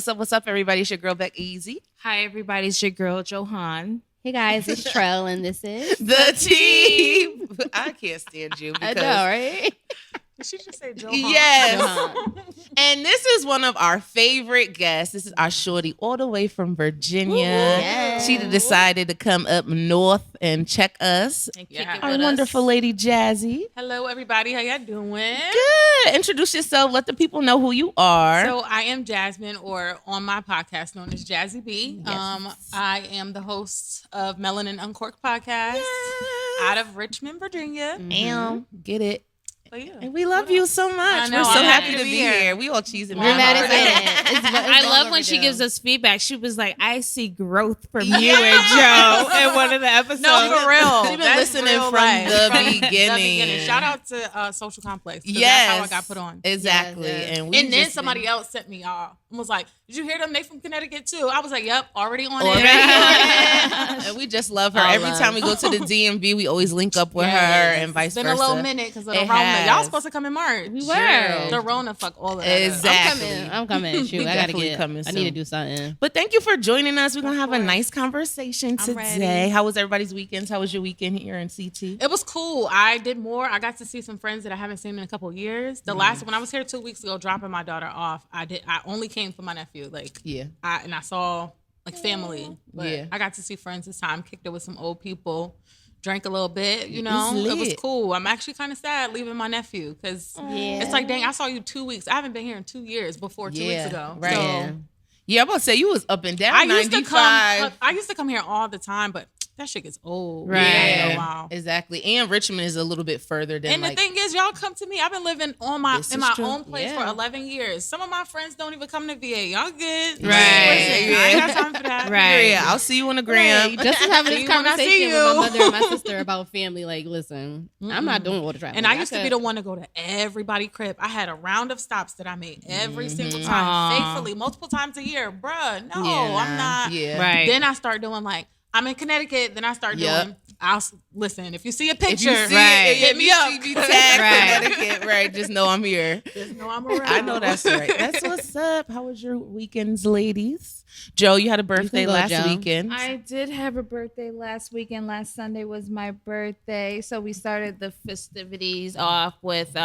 What's up, everybody? It's your girl, Beck Easy. Hi, everybody. It's your girl, Johan. Hey guys, it's Trell, and this is The Team. I can't stand you. I know, right? Did she just say Johan? Yes. Johan. And this is one of our favorite guests. This is our shorty all the way from Virginia. Yes. She decided to come up north and check us. And kick it Our with wonderful us. lady, Jazzy. Hello, everybody. How y'all doing? Good. Introduce yourself. Let the people know who you are. So I am Jasmine, or on my podcast known as Jazzy B. Yes. I am the host of Melanin Uncorked podcast out of Richmond, Virginia. Get it. But yeah. And we love you so much. I know, We're so I'm happy to be here. We all cheesing. We're mad as I love when she gives us feedback. She was like, I see growth from you and Joe in one of the episodes. No, for real. She's been That's listening real from life. the beginning. Shout out to Social Complex. 'Cause Yes. That's how I got put on. Exactly. Yes. And, we And then just somebody else sent me and was like, did you hear them? They from Connecticut too. I was like, yep, already on Already it. on it. And we just love her. All Every love. time we go to the DMV, we always link up with her and vice It's been versa. a little minute because of the It Rona. has. Y'all supposed to come in March. We were. The Rona fuck all of that. Exactly. I'm coming. Shoot, We I gotta definitely get. coming I need to soon. do something. But thank you for joining us. We're going to have a course. nice conversation I'm today. ready. How was everybody's weekends? How was your weekend here in CT? It was cool. I did more. I got to see some friends that I haven't seen in a couple of years. The last when I was here 2 weeks ago, dropping my daughter off, I only came for my nephew. Like, Yeah. I saw like family. But Yeah. I got to see friends this time. Kicked it with some old people. Drank a little bit. You It's know, it was lit. cool. I'm actually kind of sad leaving my nephew because Yeah. it's like, dang, I saw you 2 weeks. I haven't been here in 2 years before 2 weeks ago. Right. So, Yeah. Yeah, I'm about to say you was up and down. I used 95. to come here all the time, but that shit gets old. Right. Yeah. Wow. Exactly. And Richmond is a little bit further than And the thing is, y'all come to me. I've been living This in is my true. own place Yeah. for 11 years. Some of my friends don't even come to VA. Y'all good? Right. Listen, I ain't got time for that. Right. Yeah, I'll see you on the gram. Right. Just was having See this you when I see conversation with you. my mother and my sister about family. Like, listen, I'm not doing all the traveling. And I used to be the one to go to everybody crib. I had a round of stops that I made every single time, Aw. faithfully, multiple times a year. Bruh, no, Yeah, I'm not. Yeah. Right. Then I start doing like, I'm in Connecticut. Then I start Yep. doing, listen, if you see a If picture, you see Right. it, hit me up. You see me tag Right. Connecticut, right? Just know I'm here. Just know I'm around. I know that's right. That's what's up. How was your weekends, ladies? Joe, you had a birthday go, last Joe. weekend. I did have a birthday last weekend. Last Sunday was my birthday. So we started the festivities off with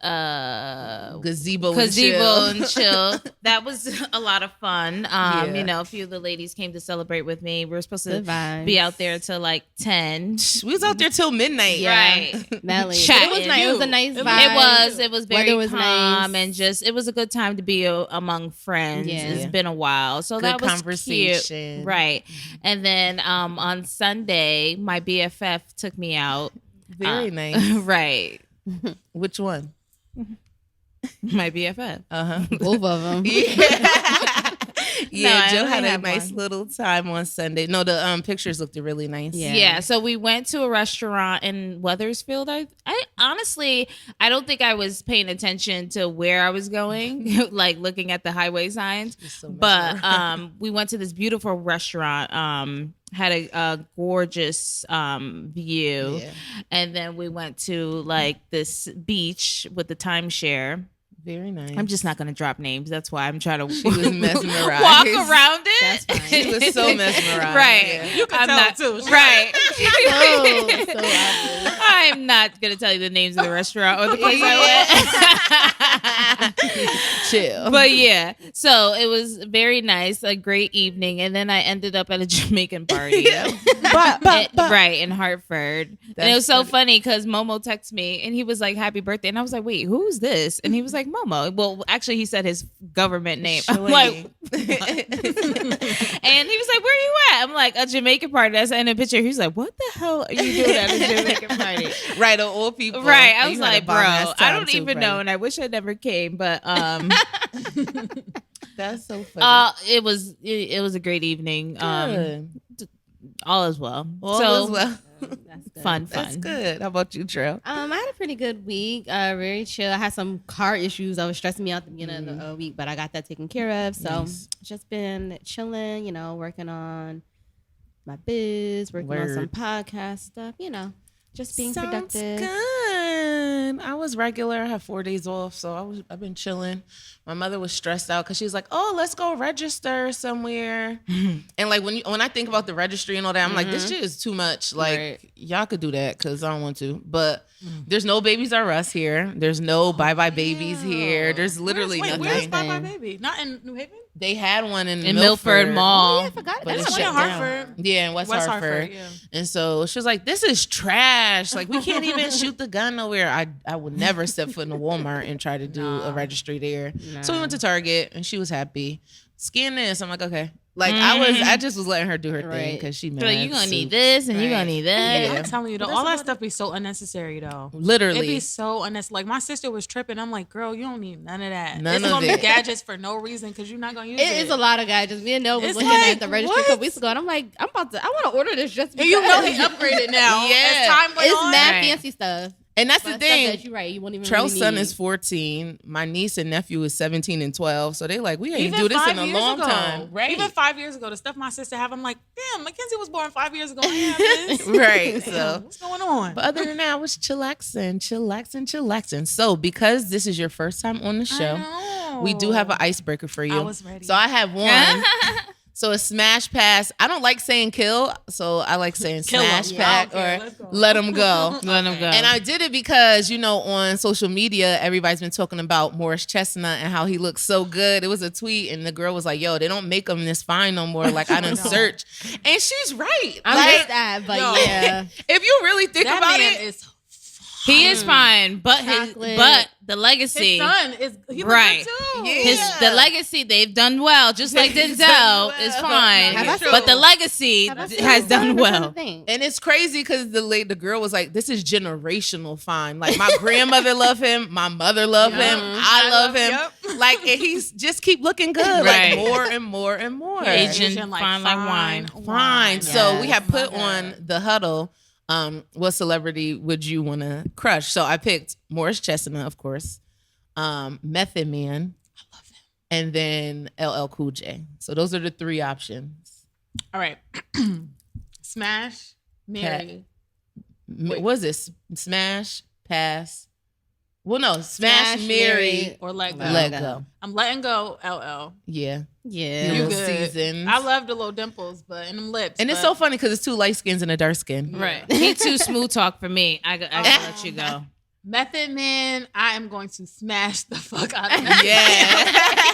Gazebo and Gazebo chill. and chill. That was a lot of fun. Yeah. You know, a few of the ladies came to celebrate with me. We were supposed to Good vibes. be out there until like 10. We was out there till midnight. Right. Melly. Chatting. It was nice. It was a nice It vibe. It was very Weather was calm nice. and just it was a good time to be among friends. Yeah. It's been a while, so Good that was conversation. cute, right? And then on Sunday, my BFF took me out. Very nice. Right, Which one? my BFF. Both of them. Yeah, No, I Joe only had a had nice one. little time on Sunday. No, the pictures looked really nice. Yeah. Yeah, so we went to a restaurant in Wethersfield. I honestly, I don't think I was paying attention to where I was going, like looking at the highway signs. So But mesmerized. we went to this beautiful restaurant. Had a gorgeous view, Yeah. and then we went to like this beach with the timeshare. Very nice. I'm just not gonna drop names. That's why I'm trying to She was mesmerized. walk around it. That's fine. She was so mesmerized. Right. Yeah. You can I'm tell not, too. Right. So obvious. I'm not gonna tell you the names of the restaurant or the place I went. Chill. But yeah, so it was very nice, a great evening, and then I ended up at a Jamaican party. Right, in Hartford. And it That's was so funny. funny because Momo texted me and he was like, "Happy birthday." And I was like, "Wait, who's this?" And he was like, "Momo." Well, actually, he said his government name. I'm like, and he was like, "Where are you at?" I'm like, "A Jamaican party." I sent him a picture. He was like, "What the hell are you doing at a Jamaican party?" Right, of all people. Right. I And was you had a like, bro, bomb-ass I time don't too, even bro. know. And I wish I never came, but That's so funny. it was a great evening. Good. All is well. All so is well. That's good. fun. That's good. How about you, Trill? I had a pretty good week. Very chill. I had some car issues that was stressing me out at the beginning of the week, but I got that taken care of. So Nice. just been chilling, working on my biz, working on some Word. podcast stuff, just being Sounds productive. good. I was regular. I have 4 days off, so I've been chilling. My mother was stressed out because she was like, "Oh, let's go register somewhere." And like when I think about the registry and all that, I'm like, this shit is too much. Like y'all could do that because I don't want to. But there's no Babies R Us here. There's no Bye Bye Babies here. There's literally nothing. Where's Bye Bye Baby? Not in New Haven. They had one in Milford Mall. Oh, yeah, I forgot. But That's it's in shut Hartford. down. Yeah, in West Hartford. Yeah. And so she was like, "This is trash. Like we can't even shoot the gun nowhere." I would never step foot in a Walmart and try to do a registry there. So we went to Target and she was happy. Scan this. I'm like, okay. Like I just was letting her do her thing because she mad. So you're gonna need this and you're gonna need that. Yeah, I'm telling you, though, all that stuff be so unnecessary, though. Literally, it'd be so unnecessary. Like my sister was tripping. I'm like, girl, you don't need none of that. None it's of gonna it. be gadgets for no reason because you're not gonna use it. It is a lot of gadgets. Me and Noah was It's looking like, at the registry a couple weeks ago, and I'm like, I want to order this just because. And you know he upgraded now. Yeah. As time went It's on. mad Right. fancy stuff. and that's But the stuff thing. that you're right. You won't even. Trell's really son need. is 14. My niece and nephew is 17 and 12. So they like, we ain't Even do this 5 in a years long ago. time. Right. Even 5 years ago, the stuff my sister have, I'm like, damn, Mackenzie was born 5 years ago. I ain't have this. Right. Damn, So what's going on? but other than that, I was chillaxing. So because this is your first time on the show, we do have an icebreaker for you. I was ready. So I have one. So a smash pass. I don't like saying kill, so I like saying Kill 'em. smash Yeah. pack Okay, or let's go. let them go. Let them go. And I did it because, on social media, everybody's been talking about Morris Chestnut and how he looks so good. It was a tweet, and the girl was like, "Yo, they don't make him this fine no more." Like I done search, and she's right. I'm Like, with that, but yo. yeah. if you really think that about man it, is he is fine, but Chocolate. the legacy. his son is he Right. looks good too. Yeah. The legacy they've done well, just like They've Denzel done is well. fine, Have I seen- but the legacy Have I seen has it? done well. and it's crazy because the girl was like, "This is generational fine. Like my grandmother loved him, my mother loved him, I love him. Yep. Like and he's just keep looking good, Right. like more and more and more. Aging Asian, fine like wine. Fine. So we Yes. have put on the huddle. What celebrity would you want to crush? So I picked Morris Chestnut, of course, Method Man, I love him, and then LL Cool J. So those are the three options. All right. Smash, Mary. Wait. What is this? Smash, pass. Well, no, smash, Smash, Mary, Mary, Or let go. let go. I'm letting go LL. Yeah, Yeah. You little good. seasons. I love the little dimples, but in them lips. And it's but- so funny because it's two light skins and a dark skin. Right. He too smooth talk for me. I gotta let you go. Method Man, I am going to smash the fuck out of him. Yeah.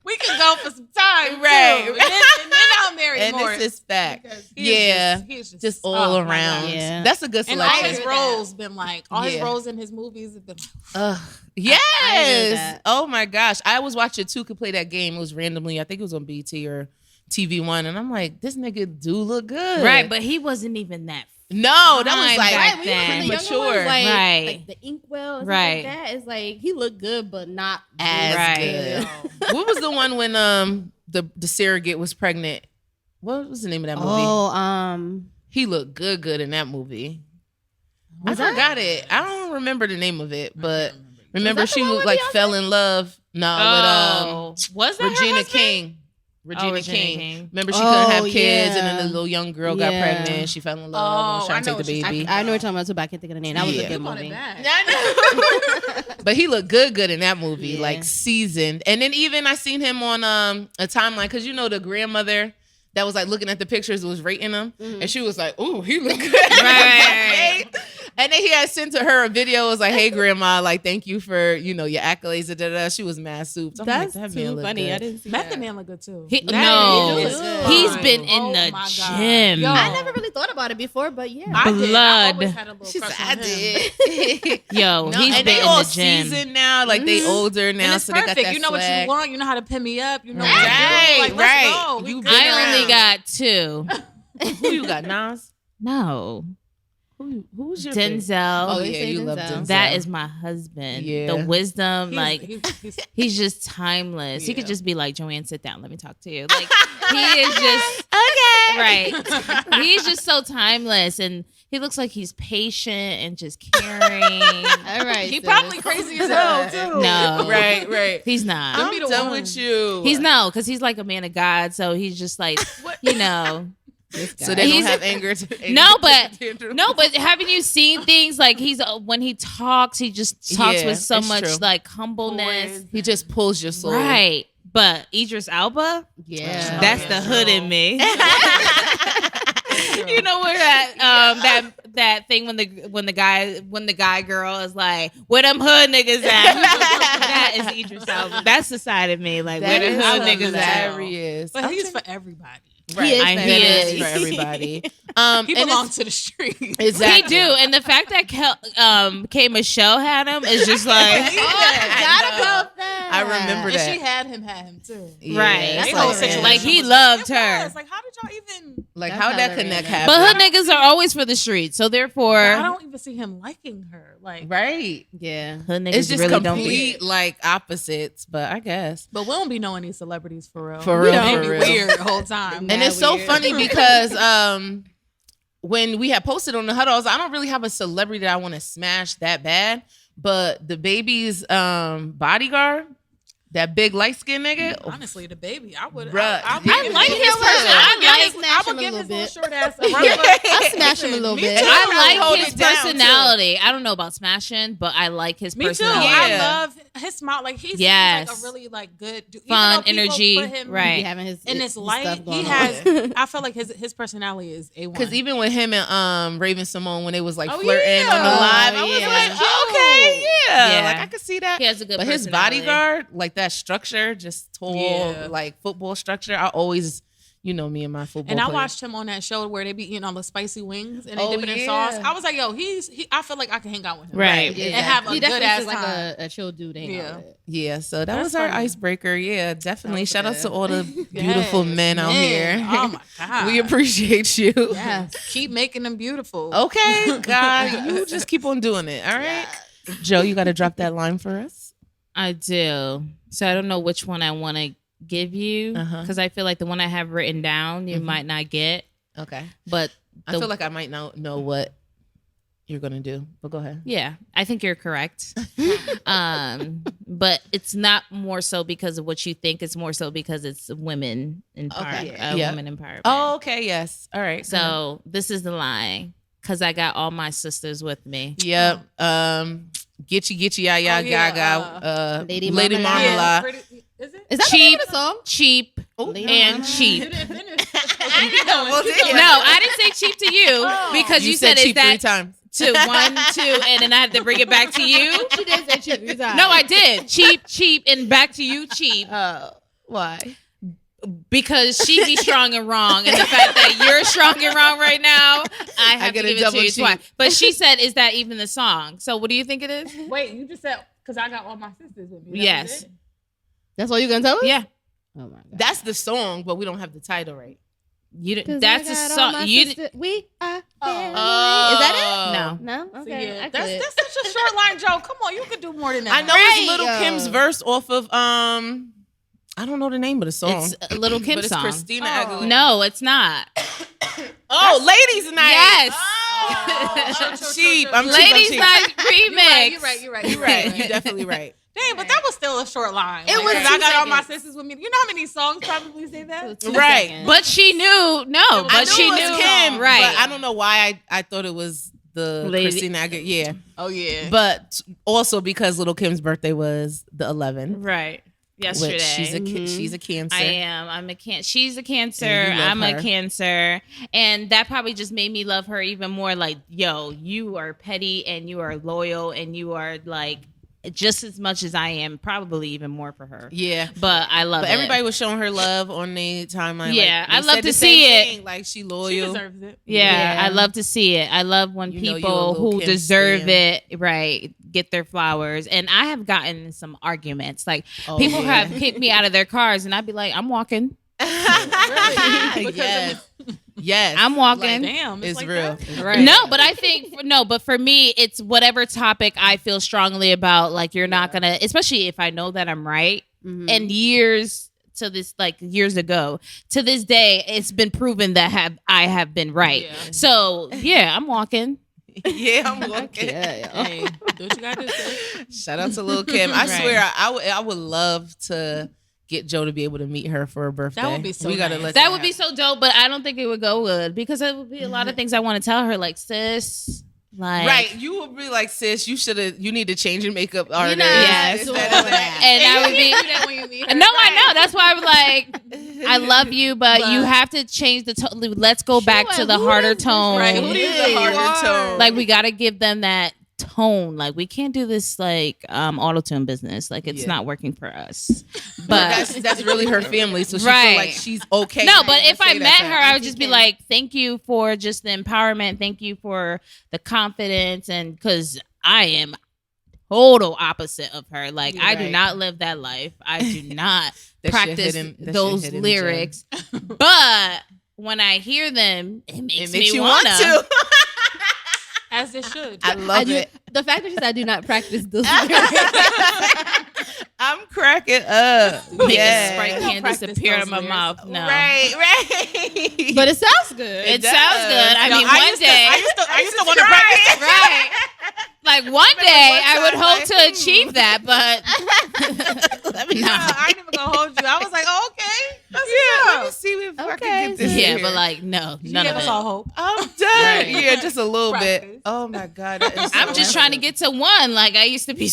We can go for some time, Right. too. And then I'll marry And Morris. this is fact. Because he is Yeah. he is Just all oh my around. God. Yeah. That's a good And all selection. his roles been like, all his Yeah. roles in his movies have been Ugh. I agree with Yes. that. Oh my gosh. I was watching Two Could Play That Game. It was randomly, I think it was on BT or TV1. And I'm like, this nigga do look good. Right, but he wasn't even that. no, that was Fine like back Right, when you then. were the younger mature. ones, like, Right. like the Inkwell, and Right. right? Like that, it's like he looked good, but not as Right. good. What was the one when the surrogate was pregnant? What was the name of that movie? Oh, He looked good in that movie. I Was that- forgot it. I don't remember the name of it, but remember Was that the she one was with like Beyonce? fell in love. No, Oh, was that her Regina husband? King. Regina Regina King. King. Remember she couldn't have Oh, kids, and then yeah. the little young girl got Yeah. pregnant. She fell in love and was Oh, trying to I know take the what you- baby. I know what you're talking about too, but I can't think of the name. That was Yeah. a good You brought movie. it back. I know. But he looked good in that movie, Yeah. like seasoned. And then even I seen him on a timeline because the grandmother that was like looking at the pictures was rating them, and she was like, "Ooh, he look good." Right. And then he had sent to her a video. It was like, "Hey, grandma, like thank you for your accolades." Da, da, da. She was mad soup. So I'm That's like, that man too look funny. good. I didn't see Method that. Man look good too. He, That no, is He's fine. been in Oh the my God. gym. Yo, I never really thought about it before, but yeah. I did. I Blood. always had a little She said, crush "I on him. did." Yo, No, he's and been they in all the gym. seasoned now, like they older now, And it's so they got perfect. that You know what swag. you want. You know how to pin me up. You know Right, what to do. Like, right. let's go. We You good been I around. only got two. Who you got, Nas? No, Who's your favorite? Denzel. Oh you yeah, say you love Denzel. Denzel. That is my husband. Yeah. The wisdom, He's- like he's- he's just timeless. He could Yeah. just be like, Joanne, sit down, let me talk to you. Like he is just okay, right? He's just so timeless, and he looks like he's patient and just caring. All right. he sis. probably crazy as hell too. No, right. he's not. I'm be the done one. with you. He's no, because he's like a man of God, so he's just like, you know, so they don't have anger. No, but haven't you seen things like he's when he talks, he just talks with so much like humbleness. He just pulls your soul, right? But Idris Elba, that's the hood in me. You know where that thing when the guy girl is like, where them hood niggas at? That is Idris Elba. That's the side of me, like where the hood niggas at. But he's for everybody. Right. He is for everybody. He belongs to the street. Exactly. He do, and the fact that K Michelle had him is just like, gotta love that. I remember that. And she had him too. Yeah, right? that's Like he loved her. Like, how did y'all even? Like, how did that connect happen? But hood niggas are always for the streets, so therefore, I don't even see him liking her. Like, right? Yeah, hood niggas It's just really complete like opposites. But I guess. But we don't be knowing these celebrities for real. For real, They for be real. weird the whole time. And it's so funny because when we had posted on the huddles, I don't really have a celebrity that I want to smash that bad. But the baby's bodyguard, that big light skinned nigga. Honestly, the baby, I would. Bruh. I like his personality. I would give his little short ass. I smash him a little bit. I hold like his it down, personality. I don't know about smashing, but I like his Me too. personality. I love his smile. Like he seems like a really like good, dude. Fun, Even though people energy, put him right? Having his in this light, stuff he going has. I feel like his personality is A1. Because even with him and Raven Simone, when they was like Oh, flirting yeah. on the live, I was Yeah. like, okay, yeah, Yeah. like I could see that. He has a good But his personality. bodyguard, like that structure, just tall, Yeah. like football structure. I always, you know, me and my football. And I players. watched him on that show where they be eating all the spicy wings and they Oh, dip it in yeah. sauce. I was like, yo, I feel like I can hang out with him. Right. And have a he good definitely ass seems like time. a chill dude to hang out with. Yeah, so that That's was our funny. icebreaker. Yeah, definitely. That Shout out was to good. all the beautiful Yes, men out here. Oh my God. We appreciate you. Yes. Keep making them beautiful. Okay, God, you just keep on doing it. All right, Joe, you got to drop that line for us. I do. So I don't know which one I want to give you because I feel like the one I have written down you might not get. Okay, But I feel like I might not know what you're gonna do, but go ahead. yeah, I think you're correct. But it's not more so because of what you think. It's more so because it's women empowerment. Okay. Yeah. Women empowerment. Oh, okay, yes. All right. So this is the line because I got all my sisters with me. Yep. Gitchy, ya, ya, Oh, yeah, gaga. Lady Lady Marmalade. Marmalade. Pretty, is it? Is that Cheap. the name of the song? Cheap Lady and Marmalade. cheap. You didn't finish. Well, damn. No, I didn't say cheap to you because you, said cheap is 3 that times. to 1, 2, and then I had to bring it back to you. She did say cheap. No, I did. Cheap, and back to you, cheap. Why? Because she be strong and wrong. And the fact that you're strong and wrong right now, I have get to a give it to double you cheap. twice. But she said, is that even the song? So what do you think it is? Wait, you just said, because I got all my sisters with me. That Yes. was it? That's all you gonna tell us? Yeah. Oh my God. That's the song, but we don't have the title right. You didn't, 'Cause that's I the got all song. my You sisters- We are family. Oh. Is that no. No? So, Okay. yeah, I that's could. such a short line, Joe. Come on, you could do more than that. I know Right, it's Little yo. Kim's verse off of I don't know the name of the song. It's a Little Kim but it's song. Christina Oh. Aguilera. No, it's not. Ladies Night. Yes. Oh, Cheap. I'm cheap. Ladies cheap. Night remix. You're right. You're right. You're definitely right. Dang, but that was still a short line. It was 'cause 2 I got all my seconds. sisters with me. You know how many songs probably say that? 2 Right. seconds. But she knew. No, I but knew she it was knew. Kim, Right. But I don't know why I thought it was the Lady- Christina Aguilera. Yeah. Oh yeah. But also because Little Kim's birthday was the 11th. Right. Yesterday. Which she's a Cancer. I am. I'm a can. She's a Cancer. And you love I'm her. a Cancer, and that probably just made me love her even more. Like, yo, you are petty and you are loyal and you are like just as much as I am, probably even more for her. Yeah. But I love But it. everybody was showing her love on the timeline. Yeah, Like, I they love said to the see same it. thing, like she She loyal. deserves it. Yeah, Yeah. I love to see it. I love when You know you're a people little who Kim deserve stan. it, right, get their flowers. And I have gotten in some arguments. Like Oh, people yeah. have kicked me out of their cars, and I'd be like, "I'm walking. Yes. Yes. I'm walking." Damn, It's like real. that? Right. No, but I think but for me, it's whatever topic I feel strongly about. Like you're not gonna, especially if I know that I'm right. Mhm. And years ago, to this day, it's been proven that I have been right. Yeah. So yeah, I'm walking. Yeah, I'm walking. Yeah. Hey, do what you gotta do. sis. Shout out to Lil Kim. I Right. swear, I would love to get Joe to be able to meet her for her birthday. That would be so We gotta nice. let That would be so dope, but I don't think it would go good because it would be a lot of things I want to tell her, like, sis, like, right. You would be like, sis, you need to change your makeup artist. Yes. do all that. and I would be. do that when you meet her. No, I know. That's why I'm like, I love you, but you have to change the tone. Let's go back to the harder tone. Right, who do you think you are? tone? Like, we got to give them that tone. Like, we can't do this like auto-tune business. Like, it's not working for us. But that's really her family, so she Right. feel like she's okay. no, but if I Say that met to her, I would just be like, thank you for just the empowerment. Thank you for the confidence. And because I am total opposite of her. Like, I do not live that life. I do not practice those lyrics. But when I hear them, it makes me you want to. As it should. I love it. The fact that she said I do not practice those. I'm cracking up. Make Yeah. a Sprite can't Practice disappear in those my lyrics. mouth. No. Right. But it sounds good. It does. sounds good. I mean, one day. I used to want to practice. Right. Like, one day I would time, hope like, to achieve that, but let me No, not. I ain't even gonna hold you. I was like, oh, okay. That's Let me see if I Okay, can get this. Yeah, here. but like, no, You none gave of us it. all hope. I'm done. Right. Yeah, just a little Practice. bit. Oh my god, that is I'm so just trying to get to one. Like, I used to be.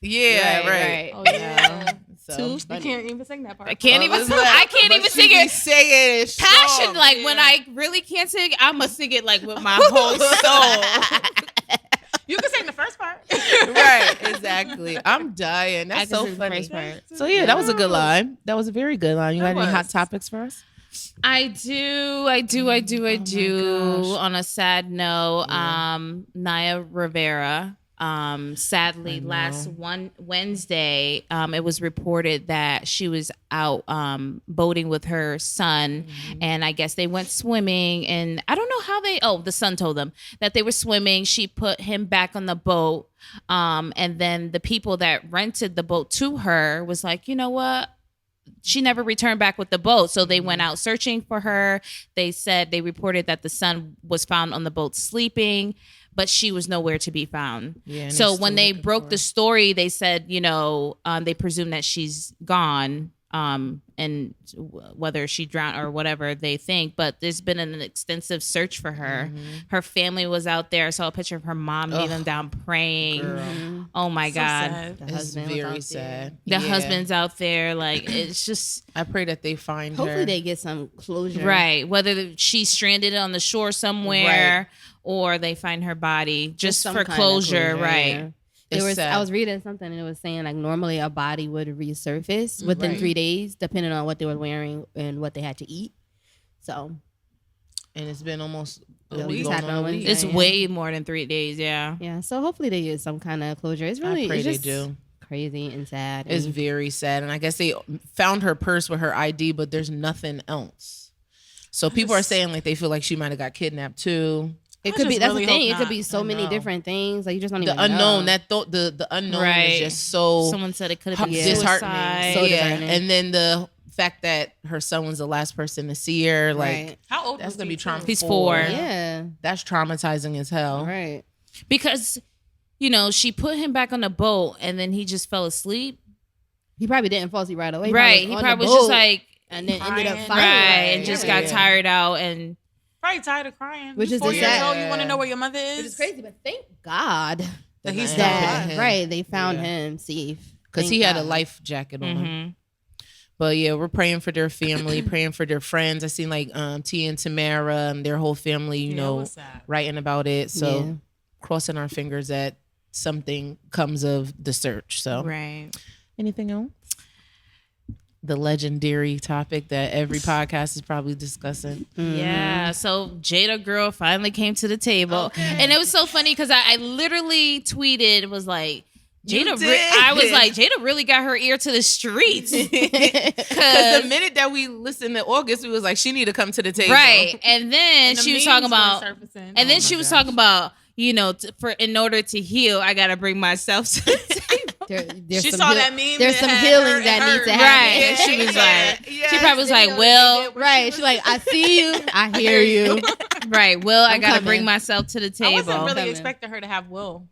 Yeah, right. Oh, yeah. So, You can't even sing that part. I can't even. Elizabeth, I can't but even she sing be it. saying it Passion, strong. like when I really can't sing, I'm gonna sing it like with my whole soul. You can sing the first part. Right, exactly. I'm dying. That's I can so sing the funny. first part. So yeah, that was a good line. That was a very good line. You got That any hot was. topics for us? I do. gosh. On a sad note, Naya Rivera. Sadly, last Wednesday, it was reported that she was out boating with her son, and I guess they went swimming. And I don't know how the son told them that they were swimming. She put him back on the boat, and then the people that rented the boat to her was like, you know what? She never returned back with the boat. So they went out searching for her. They reported that the son was found on the boat sleeping, but she was nowhere to be found. Yeah, and so they're when still they looking broke for the her. story, they said, they presume that she's gone, and whether she drowned or whatever they think. But there's been an extensive search for her. Her family was out there. I saw a picture of her mom kneeling down praying. Girl. Oh my So God. sad. The It's husband was very out sad. The Yeah. husband's out there. Like, it's just... I pray that they find Hopefully her. they get some closure. Right. Whether she's stranded on the shore somewhere or they find her body just some for kind of closure. Right. yeah. It's sad. I was reading something and it was saying like normally a body would resurface within Right. 3 days, depending on what they were wearing and what they had to eat. So And it's been almost Yeah, a we week. just had Going on a no week. one- It's Yeah. way more than 3 days. Yeah. yeah, so hopefully they get some kind of closure. It's really I pray it's they just do. crazy and sad. It's and very sad. And I guess they found her purse with her ID, but there's nothing else. So people are saying like they feel like she might have got kidnapped too. it I could be just that's really the thing. hope It could not. be so I many know. different things. Like you just don't The even unknown, know. the unknown Right. is just so Someone said it could have been disheartening. suicide. So yeah. disheartening. And then the fact that her son was the last person to see her, like Right. How old that's was gonna he be too? traumatizing. He's 4. Yeah. That's traumatizing as hell. Right. Because, she put him back on the boat and then he just fell asleep. He probably didn't fall asleep right away. Right. He on the probably was just boat like, and then ended up crying. finding right. her. And just Yeah. got tired out. And Probably tired of crying. Which You is 4 the years sad- old. You want to know where your mother is? Which is crazy, but thank God That he's still that alive. right they found Yeah. him safe Because Thank he had a God. life jacket on him. mhm. But yeah, we're praying for their family, praying for their friends. I seen like T and Tamara and their whole family, Yeah, it was sad. writing about it. So Yeah. crossing our fingers that something comes of the search. So Right. anything else? The legendary topic that every podcast is probably discussing. Yeah. So Jada girl finally came to the table. And it was so funny because I literally tweeted, was like, Jada, did. I was like, Jada really got her ear to the streets. Because the minute that we listened to August, we was like, she need to come to the table. Right. And then And the she was memes talking about, weren't surfacing. and then my she was gosh. talking about, in order to heal, I got to bring myself to the table. There's She some saw heal- that meme. there's that some had healing her that and needs to her. happen. Right. And she was like, Yes. she probably was like, Video Will, they did where right she's like I see you I hear you right, Will, I I'm got to coming. bring myself to the I table. wasn't really Coming. expecting her to have Will.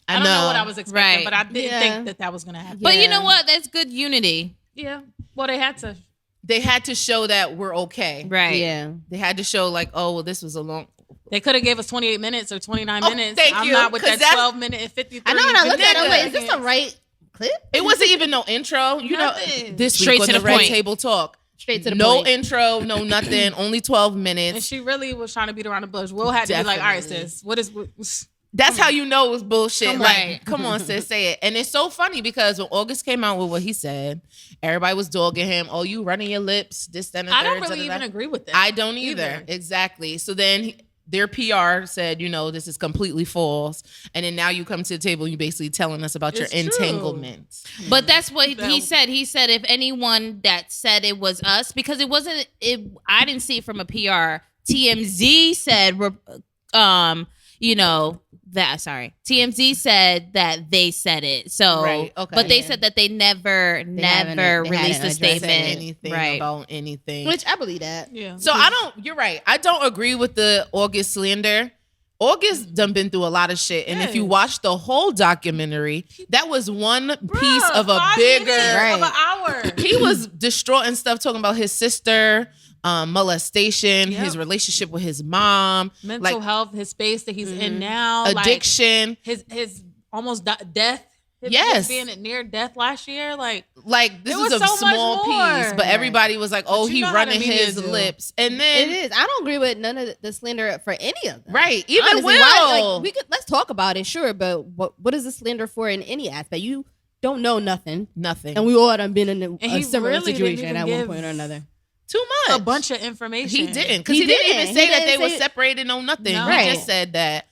I I don't know know. what I was expecting, Right. but I didn't Yeah. think that was going to happen. But you Yeah. know what? That's good unity. Yeah. Well, they had to. They had to show that we're okay. Right. Yeah. They had to show like, oh, well, this was a long. They could have gave us 28 minutes or 29 minutes. Thank I'm you, not with 'cause that 12 minute and 53. I know when I looked at it, I'm like, is minutes. this the right clip? It wasn't even no intro. You know, Nothing. this Straight week to on the Red point. Table Talk. Straight to the No point. intro, no nothing. Only 12 And minutes. she really was trying to beat around the bush. Will had to be like, all right, Definitely. sis, what is... That's how you know it was bullshit. Come Like, on. come on, sis, say it. And it's so funny because when August came out with what he said, everybody was dogging him. Oh, you running your lips, this, that, and the I third. don't really even agree with that. I don't either. Exactly. So then their PR said, you know, this is completely false. And then now you come to the table and you basically telling us about It's your true. entanglements. But that's what he said. He said if anyone that said it was us, because it wasn't. I didn't see it from a PR. TMZ said, you know. TMZ said that they said it. So, Right, okay. but they Yeah. said that they never hadn't released a addressed Said statement. anything Right. about anything. Which I believe that. Yeah. So you're right. I don't agree with the August slander. August done been through a lot of shit. And if you Yes. watch the whole documentary, that was one piece Bruh, of a 5 bigger. minutes Right. of an hour. He was distraught and stuff, talking about his sister, molestation, Yep. his relationship with his mom, Mental like health, his space that he's in now, addiction. like his almost death. Him Yes. being at near death last year, like Like this It is was a so much small more. piece, but everybody was like, "Oh, you he know how running the media his do. lips," and It then is. I don't agree with none of the slander for any of them. right, even Honestly, Will. why, like, let's talk about it, sure, but what is the slander for in any aspect? You don't know nothing, Nothing. and we all have been in a he similar really didn't situation even at one give point or another. Too much. a bunch of information. He didn't, because He he didn't even didn't. say He that didn't they were say- separated. No, nothing. No. He Right. just said that,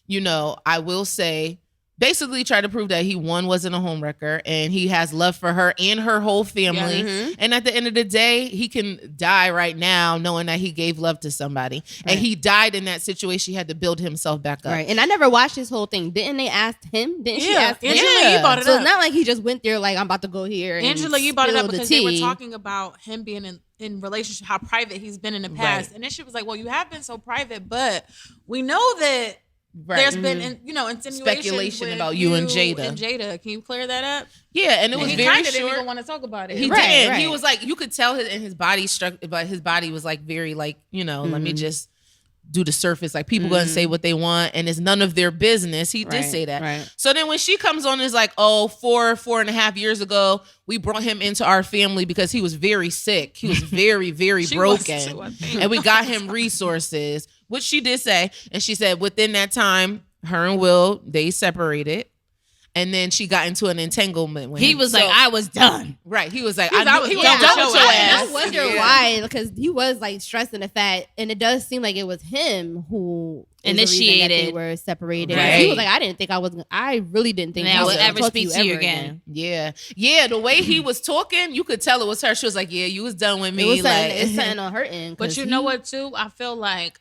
you know, I will say, basically tried to prove that he wasn't a homewrecker and he has love for her and her whole family. Yeah. Mhm. And at the end of the day, he can die right now knowing that he gave love to somebody. Right. And he died in that situation. He had to build himself back up. Right, and I never watched this whole thing. Didn't they ask him? Didn't she Yeah, ask him? Angela Yeah. Yee brought it So up. it's not like he just went there like I'm about to go here. And Angela Yee brought it up spill the because they were tea. talking about him being in relationship, how private he's been in the past, Right. and then she was like, "Well, you have been so private, but we know that Right. there's been, insinuations Speculation with about you and Jada. And Jada, can you clear that up?" Yeah, and it was He very kind of didn't short. even want to talk about it. He Right, did. right. He was like, you could tell his body struck, but his body was like very like, let me just do the surface. Like people gonna say what they want, and it's none of their business. He did Right, say that. right. So then when she comes on, is like, oh, 4.5 years ago, we brought him into our family because he was very sick. He was very, very She was broken, too, I think. and we got him resources, which she did say. And she said within that time, her and Will they separated. And then she got into an entanglement with He him. was So- like, I was done. right. He was like, He was he was done done with with your your ass. ass. I wonder Yeah. why, because he was like stressing the fact, and it does seem like it was him who is the reason that they Initiated. were separated. Right. He was like, I really didn't think And I I would would ever talk speak to you again. Yeah. The way he was talking, you could tell it was her. She was like, "Yeah, you was done with It me." was something, Like, it's something on her end. But 'cause you know what, too? I feel like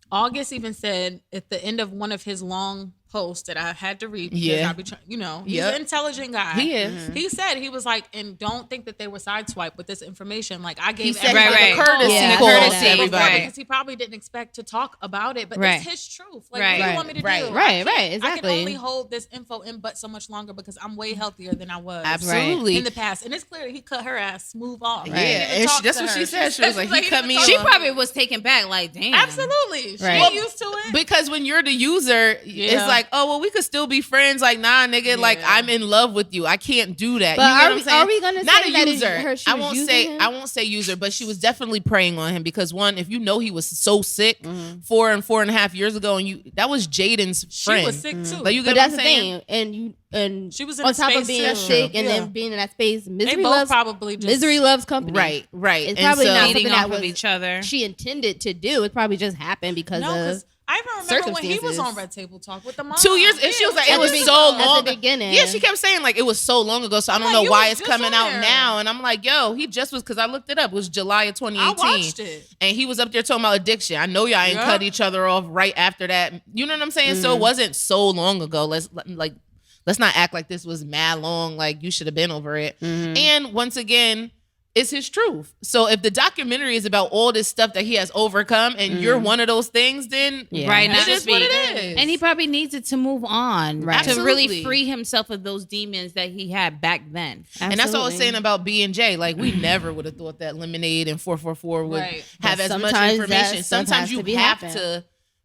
August even said at the end of one of his long posts that I had to read because Yeah. I be trying, he's Yep. an intelligent guy. He is. He said, he was like, and don't think that they were sideswiped with this information. Like I he gave said everybody Right, the right. courtesy Yeah, call courtesy, to everybody. right. because he probably didn't expect to talk about it, but Right. it's his truth. Like, Right. what do you want me to Right. do? Right, I can't- right, I exactly. can only hold this info in but so much longer because I'm way healthier than I was. Absolutely. In the past. And it's clear that he cut her ass smooth off. He Yeah, didn't even and talk that's to what her. she said. She was like, he cut didn't me even off. talk She to probably her. was taken back, like, damn. Absolutely. She Right. ain't used to it. Because when you're the user, it's Yeah. like, oh well, we could still be friends. Like, nah, nigga, like Yeah. I'm in love with you. I can't do that. But you know are what I'm we- saying? are we gonna not say a that user? she was using him? I won't say user, but she was definitely preying on him because one, if you know he was so sick Mm-hmm. 4.5 years ago, and that was Jaden's She friend. was sick too. Like you But get what that's I'm the saying? thing, and She was in on a top of space being too. sick and Yeah. then being in that space, they misery both loves probably just misery loves company. Right. It's And probably so- not Feeding something that off of was each other. she intended to do. It probably just happened because No, of because I even remember when he was circumstances. on Red Table Talk with the mom. 2 years, and she was like, At it the was beginning- so at the long. beginning. Yeah, she kept saying like it was so long ago, so I don't like, know you why was it's just coming on out there. now. And I'm like, yo, he just was because I looked it up. It was July of 2018. I watched it. And he was up there talking about addiction. I know y'all ain't Yeah. cut each other off right after that. You know what I'm saying? So it wasn't so long ago. Let's not act like this was mad long. Like you should have been over it. And once again, is his truth. So if the documentary is about all this stuff that he has overcome and you're one of those things, then Right, it is what it is. And he probably needs it to move on, Right. to really Absolutely. free himself of those demons that he had back then. And that's what I was Absolutely. saying about B&J. Like, we never would have thought that Lemonade and 444 would Right. have But as much sometimes information. that stuff Sometimes has you to be have happen. to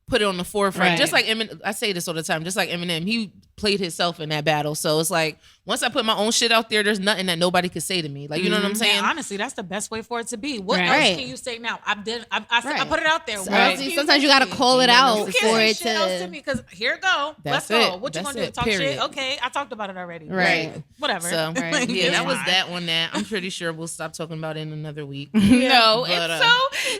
put it on the forefront. Right. Just like Eminem, I say this all the time, just like Eminem, he played himself in that battle. So it's like, once I put my own shit out there, there's nothing that nobody could say to me. Like, you know what I'm saying? And honestly, that's the best way for it to be. What Right. else can you say now? I Right. put it out there. So What else can sometimes you say got to to me? call it out You You for can't say it shit else to to. me because here go. That's Let's go. it. What you That's gonna do? it. Talk Period. shit? Okay, I talked about it already. Right. Whatever. So, Right. yeah, that was fine. that one that I'm pretty sure we'll stop talking about it in another week. No, But,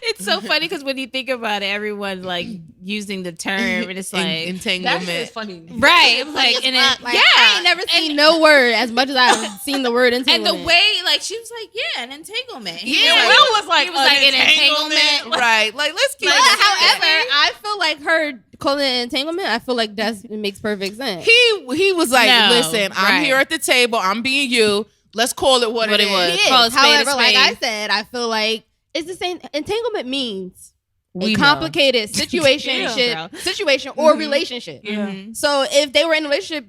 it's so funny because when you think about it, everyone like using the term, and it's like That entanglement. shit is funny. right, it was like and it, Like, I ain't never seen no word as much as I've seen the word and entanglement. the way like she was like, yeah, an entanglement. He Yeah. was Will was like, he was like an entanglement. Right. Like, let's keep But it however, I feel like her calling it entanglement, I feel like it makes perfect sense. He was like, No, listen, I'm right. here at the table. I'm being you. Let's call it what it was. is. It Call a is. spade a However, like spade. I said, I feel like it's the same. Entanglement means We a know. complicated situation, Yeah, girl. situation or relationship. Yeah. So if they were in a relationship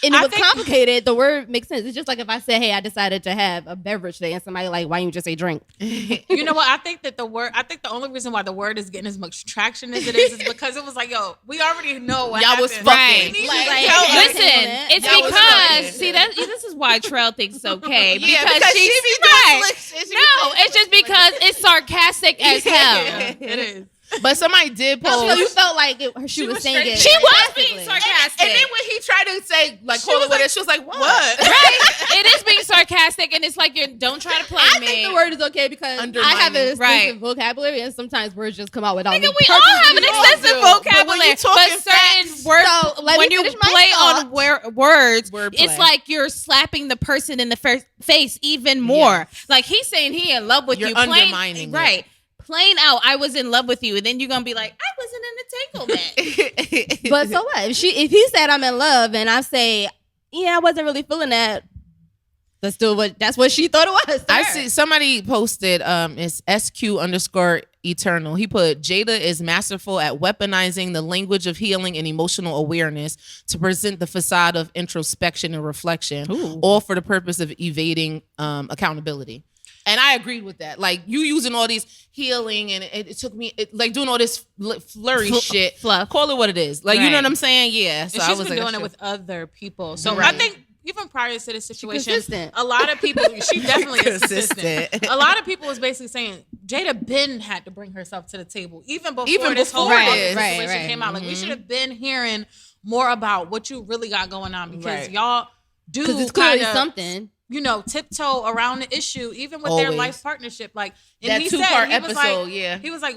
and it I was think- complicated, the word makes sense. It's just like if I said, "Hey, I decided to have a beverage today," and somebody like, "Why don't you just say drink?" You know what? I think the only reason why the word is getting as much traction as it is because it was like, yo, we already know what Y'all was happened. fucking. We need Like, to like, tell us. Listen, Entanglement. it's That was because funny. see that this is why Trell thinks it's okay Yeah, because because she's she be doing right. slick shit. She be No, saying it's just because it's sarcastic as hell. Yeah, it is. But somebody did post. So you felt like she was was saying straight- it. She was being sarcastically. sarcastic. And then when he tried to say, like, call was it what like, it is, she was like, what? right? It is being sarcastic, and it's like you don't try to play I me. think the word is okay because I have an Undermining. extensive Right. vocabulary, and sometimes words just come out without Nigga, me we all have an We all extensive do. But when vocabulary, you talking certain facts- words, So, let when me you finish my play on thought. words, Wordplay. it's like you're slapping the person in the face even more. Like he's saying he in love with You're you, plain- undermining it. right? Plain out, I was in love with you, and then you're gonna be like, I was in an entanglement. But so what? If he said I'm in love, and I say, yeah, I wasn't really feeling that. That's what she thought it was. to I her. see somebody posted it's SQ_eternal. He put Jada is masterful at weaponizing the language of healing and emotional awareness to present the facade of introspection and reflection, all for the purpose of evading accountability. And I agreed with that. Like, you using all these healing and it took me like doing all this flurry shit. fluff. Call it what it is. Like, you know Right. what I'm saying? Yeah. So And I she's was been like, doing it sure. with other people. So I Right. think even prior to this situation, consistent. a lot of people, she definitely is consistent. Consistent. A lot of people was basically saying Jada Ben had to bring herself to the table even before Even this whole before fucking this. situation Right. came out. Like, we should have been hearing more about what you really got going on because Right. y'all do because it's clearly kinda, something. you know, tiptoe around the issue, even with their Always. life partnership. Like, and That he two-part said, he was episode, like, yeah. he was like,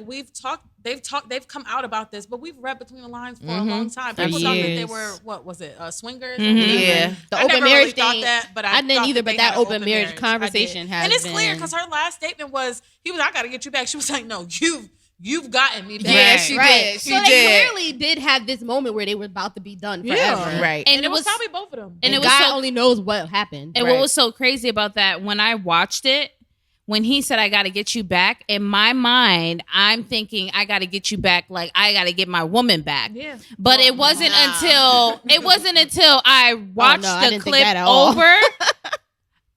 they've come out about this, but we've read between the lines for a long time. People thought that they years. were, what was it, swingers? Yeah. The I open never marriage really thought thing, that, but I didn't thought either, that but they that had an open marriage I did. conversation has and it's clear been- because her last statement was, I got to get you back. She was like, no, you've gotten me back. Yeah, Right. she Right. did. She So they did. clearly did have this moment where they were about to be done forever. Yeah. Right. And it was probably both of them. and it was God so only knows what happened. And what was so crazy about that, when I watched it, when he said, I got to get you back, in my mind, I'm thinking, I got to get you back, like, I got to get my woman back. Yeah. But it wasn't until I watched I the didn't think clip that at all. over.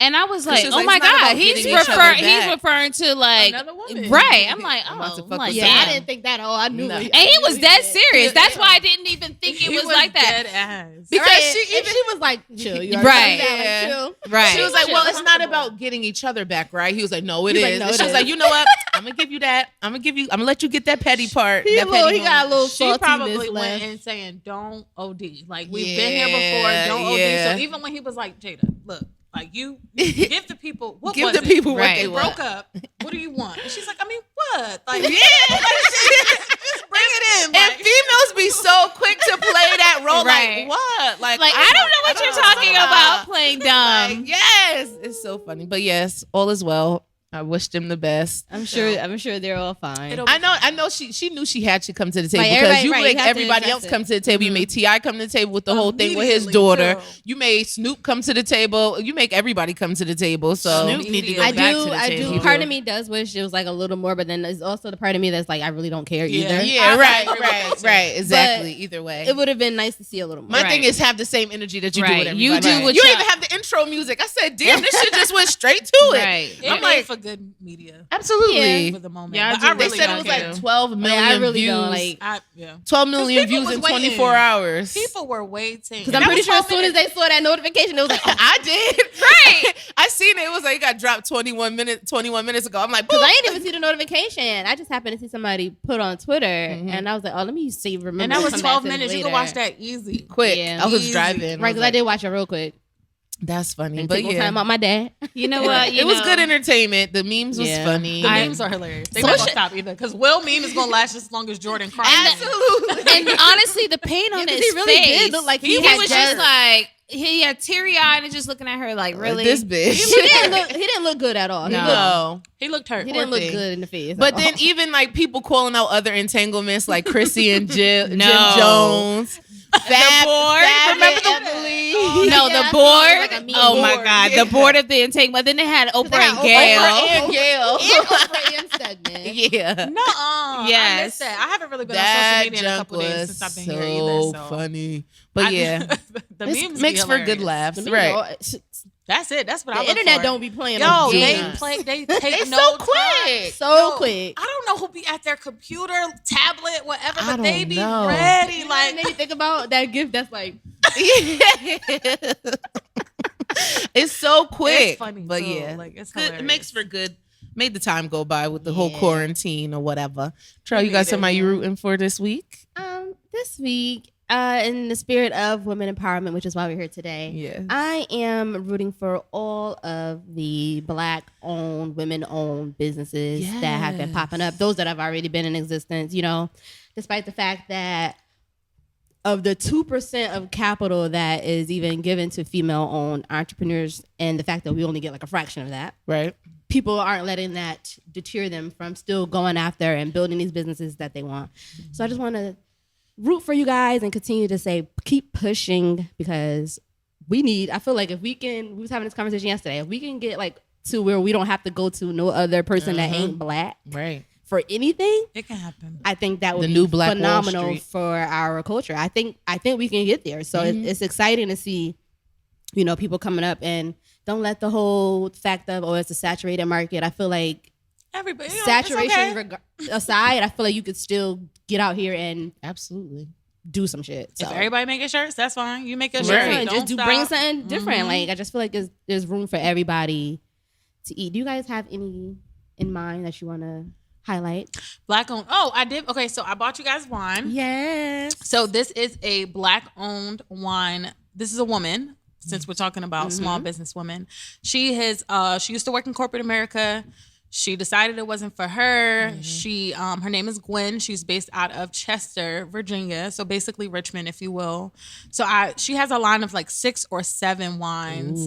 And I was like, she was oh like, my it's not God, about he's getting each other he's back. referring to like, Another woman. right. I'm like, I'm about to oh, fuck like, with Yeah, damn. I didn't think that at all. I knew. No. it. And he was dead Yeah. serious. That's why I didn't even think it He was like that. dead ass. Because Right. she And she was like, chill. You already Right. know that, Yeah. chill. Right. She was like, well, it's not Comfortable. about getting each other back, right? He was like, no, it He's like, is. no, And it she was is. like, you know what? I'm gonna give you that. I'm gonna let you get that petty part. He, that a little, petty he got a moment. little She saltiness probably left. went in saying, don't OD. Like, we've been here before. Yeah, Don't OD. yeah. So even when he was like, Jada, look, like, you give the people, what Give was the it? people what Right. they They want. broke up. What do you want? And she's like, I mean, what? Like, Yeah. just bring it in. And Like, females be so quick to play that role. Right. Like, what? Like, I don't know what you're talking about, playing dumb. Like, yes. It's so funny. But yes, all is well. I wished him the best. I'm sure they're all fine. I know she knew she had to come to the table Like, because you right, make you have to everybody address else it. come to the table. You made T.I. come to the table with the whole thing with his daughter. Too. You made Snoop come to the table. You make everybody come to the table. So Snoop need to go I back to do. the I table. do. Part of me does wish it was like a little more, but then there's also the part of me that's like, I really don't care either. yeah, I right, exactly. Either way, It would have been nice to see a little more. my thing is have the same energy that you do Right. with everybody. You do what you y'all- even have the intro music. I said, damn, this shit just went straight to it. Right. It I'm made like, for good media absolutely. for the moment. Yeah, But I I do. They really said it don't was care. like 12 million I really views. don't like. 12 million people views was in waiting. 24 hours. People were waiting. Because I'm pretty sure as soon as they saw that notification, it was like, oh, I did. Right. I seen it. It was like it got dropped 21 minutes ago. I'm like, because I boop. didn't even see the notification. I just happened to see somebody put on Twitter, and I was like, oh, let me see. Remember, and that was come back 12 to this minutes. You later. can watch that easy. quick. Yeah. I was Easy. driving. Right, because I did watch it real quick. That's funny. And But take more yeah. time out my dad. You know what? It was good entertainment. The memes was Yeah. funny. The memes are hilarious. They're not gonna stop either because Will meme is gonna last as long as Jordan crying. Absolutely. And honestly, the pain on his he really face. did look like he had was just like he had teary eyed and just looking at her like, really? This bitch. he didn't look good at all. No. He looked hurt. He didn't look thing. good in the face. But at then all. even like people calling out other entanglements like Chrissy and Jim No. Jones. Fab, board. Fab Remember and the- Emily. No, Yeah, the I board. seen it, like a meme Oh my board. God, Yeah. the board of the entanglement. Then they had Oprah had and Oprah Gail. And Gail. Oprah and Stedman. Yeah. Nuh-uh. I Yes. missed that. I haven't really been on That social media in a junk couple days was since I've been so here either. So funny. But yeah, the it memes makes be for good hilarious. laughs. The Right. That's it. That's what I The look internet for. don't be playing. Yo, no they games. play. They take It's no so time. quick. so Yo, quick. I don't know who be at their computer, tablet, whatever, I but they don't be know. ready. Like, Like, made me think about that gift. That's like, It's so quick. It's funny, but too. yeah, Like, it's good. It hilarious. makes for good. Made the time go by with the whole Yeah. quarantine or whatever. Trell, you We got need it. somebody you rooting for this week? this week, in the spirit of women empowerment, which is why we're here today. Yes. I am rooting for all of the Black-owned, women-owned businesses that have been popping up. Those that have already been in existence. You know, despite the fact that of the 2% of capital that is even given to female-owned entrepreneurs, and the fact that we only get like a fraction of that, Right. people aren't letting that deter them from still going after and building these businesses that they want. So I just want to root for you guys and continue to say, keep pushing, because we need, I feel like if we can, we was having this conversation yesterday, if we can get like to where we don't have to go to no other person that ain't Black Right. for anything, it can happen. I think that would The be new Black Wall phenomenal Street. for our culture. I think we can get there. So it's exciting to see, you know, people coming up, and don't let the whole fact of, oh, it's a saturated market. I feel like Everybody, you know, saturation it's okay. aside, I feel like you could still get out here and Absolutely. do some shit. So If everybody making shirts, that's fine. You make your Right. shirt. yeah, Don't just do stop. bring something different. Mhm. Like, I just feel like there's room for everybody to eat. Do you guys have any in mind that you want to highlight? Black owned. Oh, I did. Okay, so I bought you guys wine. Yes. So this is a Black owned wine. This is a woman. Since we're talking about small business women, she used to work in corporate America. She decided it wasn't for her. She her name is Gwen. She's based out of Chester, Virginia. So basically Richmond, if you will. So she has a line of like 6 or 7 wines.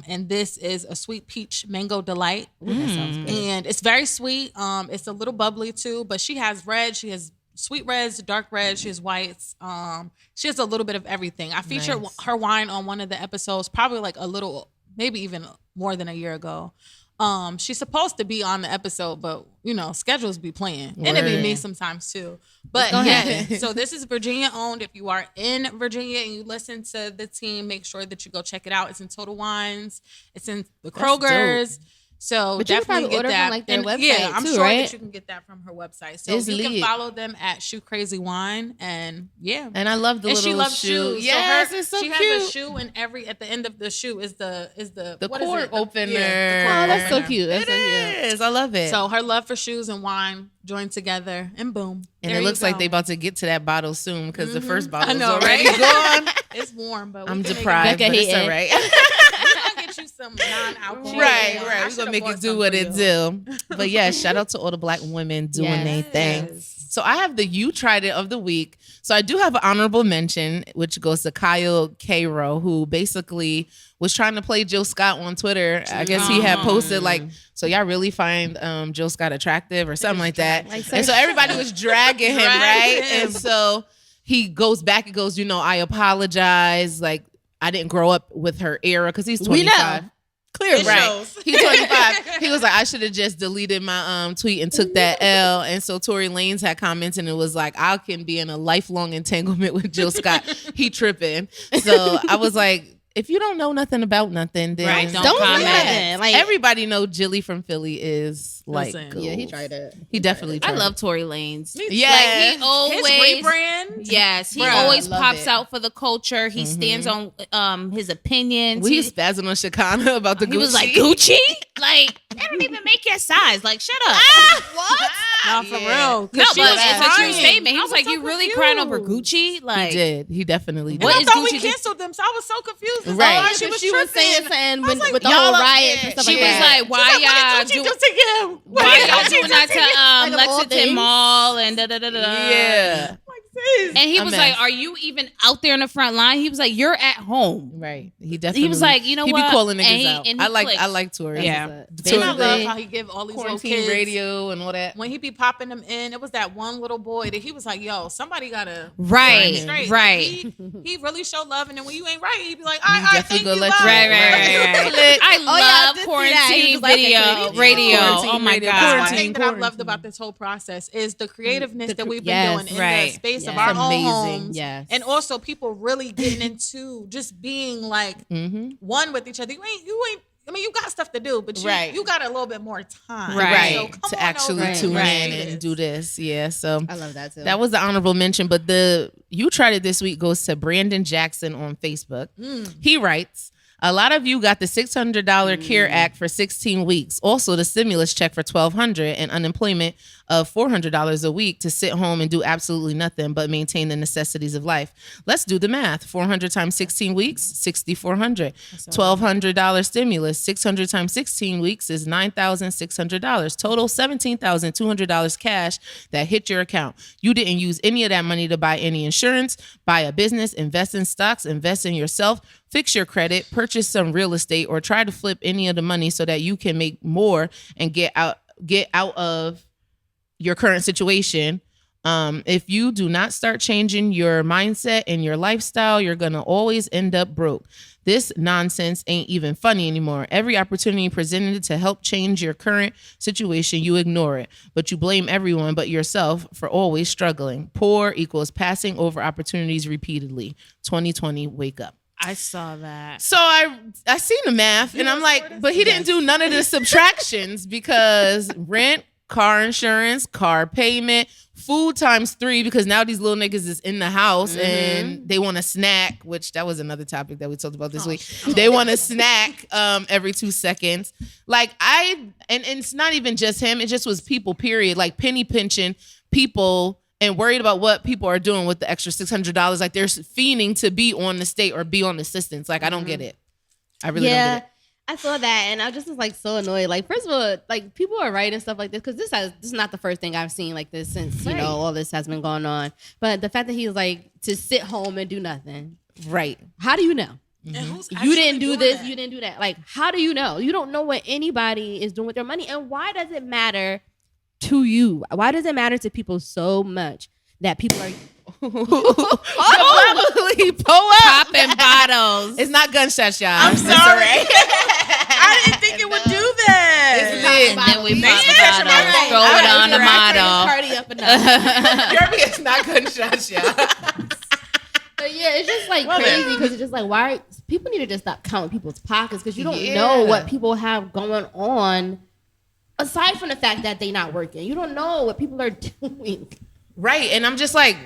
And this is a sweet peach mango delight. Ooh, that sounds good. And it's very sweet. It's a little bubbly too, but she has red, she has sweet reds, dark reds, she has whites. She has a little bit of everything. I featured Nice. her wine on one of the episodes, probably like a little, maybe even more than a year ago. She's supposed to be on the episode, but you know, schedules be playing. And it be Word. me sometimes too. But Go yeah, ahead. so this is Virginia owned. If you are in Virginia and you listen to the team, make sure that you go check it out. It's in Total Wines. It's in the Kroger's. So But you can definitely probably get order from, that. like, their And, website, yeah, I'm too, sure right? that you can get that from her website. So It's you can lit. follow them at Shoe Crazy Wine, and yeah. And I love the And little she loves shoe. shoes. Yes, so it's so she cute. has a shoe, and at the end of the shoe is the what is cork it? opener. Yeah, the cork Oh, that's so opener. cute. That's It so cute. is. I love it. So her love for shoes and wine joined together, and boom. and there it you looks like go. they about to get to that bottle soon because the first I bottle's know, already right? gone. It's warm, but we I'm can make it deprived, Becca but it's hating. all right. I'll get you some. some non-alcohol. Right. We're gonna make it do what it do. But yeah, shout out to all the Black women doing their thing. So I have the You Tried It of the week. So I do have an honorable mention, which goes to Kyle Cairo, who basically was trying to play Jill Scott on Twitter. I guess he had posted like, so y'all really find Jill Scott attractive or something like that. And so everybody was dragging him, right? And so he goes back and goes, I apologize. Like, I didn't grow up with her era because he's 25. Clear, right? He's 25. He was like, I should have just deleted my tweet and took that L. And so Tory Lanez had commented and it was like, I can be in a lifelong entanglement with Jill Scott. He tripping. So I was like, if you don't know nothing about nothing, then don't comment. Like, everybody know Jilly from Philly is like, yeah, he tried it. He definitely tried I love Tory Lanez. Yeah, like he always his rebrand. Yes, he Bruh, always love pops it. out for the culture. He stands on his opinions. We spazzing on Shakana about the Gucci. He was like, Gucci? Like, they don't even make your size. Like, shut up. What? Not for real. No, but She was it's a true crying. statement. He I was like, so you really crying over confused. Gucci? Like, He did. He definitely did. What I is thought we Gucci canceled them, so I was so confused. That's Right. why she was saying tripping. something with the y'all whole are- riots and stuff She like was that. like, why y'all why y'all doing that to Like, of all Lexington things. Mall and da da da da. Yeah. And he A was mess. like, are you even out there in the front line? He was like, you're at home. Right. He definitely. He was like, you know he what? be calling And niggas he- out. and he I like Tory. Yeah. And I love how he give all these little Quarantine kids radio and all that. when he be popping them in. It was that one little boy that he was like, "Yo, somebody gotta Right, straight." right. He really showed love, and then when you ain't right, he be like, He "I definitely think gonna you let love." you- Right. I Oh, yeah, I love did see that. He quarantine was like, video, okay, radio. Quarantine Oh my radio. That's god. one thing that I've loved about this whole process is the creativeness that we've been doing in right. the space of Yes. our own Amazing. homes. Yes. And also people really getting into just being like one with each other. You ain't. I mean, you got stuff to do, but you got a little bit more time, Right. So come to on actually over tune and in and do this. Yeah. So I love that too. that was the honorable mention. But the You Tried It this week goes to Brandon Jackson on Facebook. He writes, a lot of you got the $600 CARE Act for 16 weeks. Also, the stimulus check for $1,200 and unemployment of $400 a week to sit home and do absolutely nothing but maintain the necessities of life. Let's do the math. 400 times 16 weeks, $6,400. $1,200 stimulus, 600 times 16 weeks is $9,600. Total $17,200 cash that hit your account. You didn't use any of that money to buy any insurance, buy a business, invest in stocks, invest in yourself, fix your credit, purchase some real estate, or try to flip any of the money so that you can make more and get out of your current situation. If you do not start changing your mindset and your lifestyle, you're going to always end up broke. This nonsense ain't even funny anymore. Every opportunity presented to help change your current situation, you ignore it. But you blame everyone but yourself for always struggling. Poor equals passing over opportunities repeatedly. 2020, wake up. I saw that. So I seen the math and I'm like, but he didn't do none of the subtractions because rent, car insurance, car payment, food times 3 because now these little niggas is in the house and they want a snack, which that was another topic that we talked about this week. They want a snack every 2 seconds. Like and it's not even just him. It just was people, period. Like penny pinching people and worried about what people are doing with the extra $600. Like they're fiending to be on the state or be on assistance. Like I don't get it. I really don't get it. I saw that and I just was like so annoyed. Like, first of all, like people are writing stuff like this because this is not the first thing I've seen like this since you know all this has been going on. But the fact that he's like to sit home and do nothing. Right. How do you know? And who's You didn't do this, that? you didn't do that. Like, how do you know? You don't know what anybody is doing with their money. And why does it matter to you? Why does it matter to people so much that people are Probably pull up. Popping bottles. It's not gunshots, y'all. I'm sorry. I didn't think it would do that. It's lit. And then we Man, pop that's a right. bottle, throw it on the model. party up enough. Jeremy, it's not gunshots, y'all. But yeah, it's just like crazy because it's just like why people need to just stop counting people's pockets because you don't know what people have going on aside from the fact that they're not working. You don't know what people are doing. Right. And I'm just like,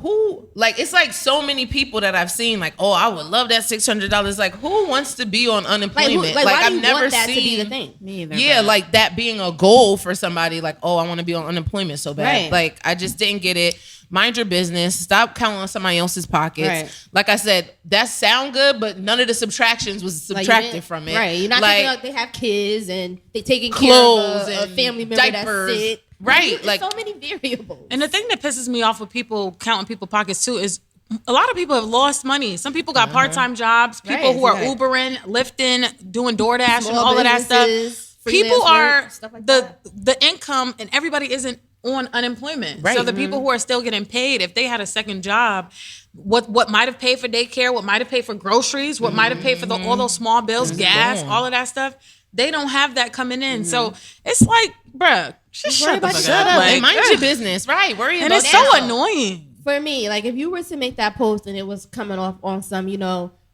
who, like, it's like so many people that I've seen, like, oh, I would love that $600. Like, who wants to be on unemployment? Like, why do I've you never want that seen to be the thing? Me either. Yeah, but- like that being a goal for somebody, like, oh, I want to be on unemployment so bad. Right. Like, I just didn't get it. Mind your business. Stop counting on somebody else's pockets. Right. Like I said, that sound good, but none of the subtractions was subtracted from it. Right. You're not like, thinking like they have kids and they taking clothes care of a and family member diapers. that's sick. Right. There's Like, so many variables. And the thing that pisses me off with people counting people's pockets too is a lot of people have lost money. Some people got part-time jobs. People Right, who are right. Ubering, lifting, doing DoorDash and Small all of that stuff. businesses, People freelance are work, stuff like the income, and everybody isn't on unemployment. Right. So the people who are still getting paid, if they had a second job, what might have paid for daycare, what might have paid for groceries, what might have paid for all those small bills, gas, gone. all of that stuff, they don't have that coming in. So it's like, bruh, just shut the fuck shut up. up Like, and mind your business. Right. Worry and about it's that. so annoying. For me, like if you were to make that post and it was coming off on some,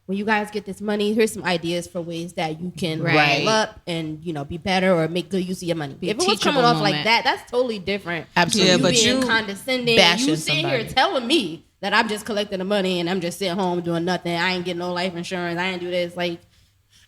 when you guys get this money, here's some ideas for ways that you can Right. level up and be better or make good use of your money. Be a If it was coming teachable off moment. like that, that's totally different. Absolutely. Yeah, You but being you condescending, bashing you sitting here somebody. telling me that I'm just collecting the money and I'm just sitting home doing nothing. I ain't getting no life insurance. I ain't do this. Like,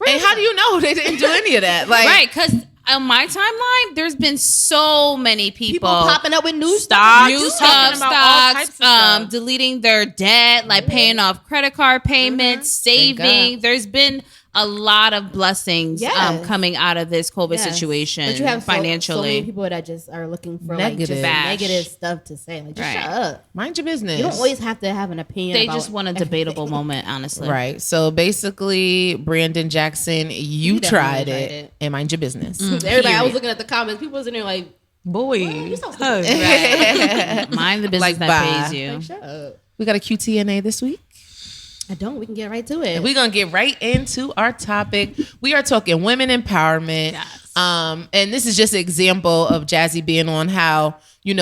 And how do you know they didn't do any of that? Like, Right, because on my timeline, there's been so many people popping up with new Stocks, stuff. new talking stuff, about all types stocks, of stuff. deleting their debt, like paying off credit card payments, Thank saving. God. There's been a lot of blessings Yes. coming out of this COVID Yes. situation But you have so many financially. people that just are looking for Negative. like just Bash. negative stuff to say. Like, just Right. shut up. mind your business. You don't always have to have an opinion. They about just want a everything. debatable moment, honestly. Right. So basically, Brandon Jackson, you definitely tried tried it, it. and mind your business. Everybody, I was Period. looking at the comments. People was in there like, Boy, you so stupid. hush. Mind the business Like, that bye. pays you. Like, shut up. We got a QTNA this week. I don't. We can get right to it. We're gonna get right into our topic. We are talking women empowerment. Yes. And this is just an example of Jazzy being on how,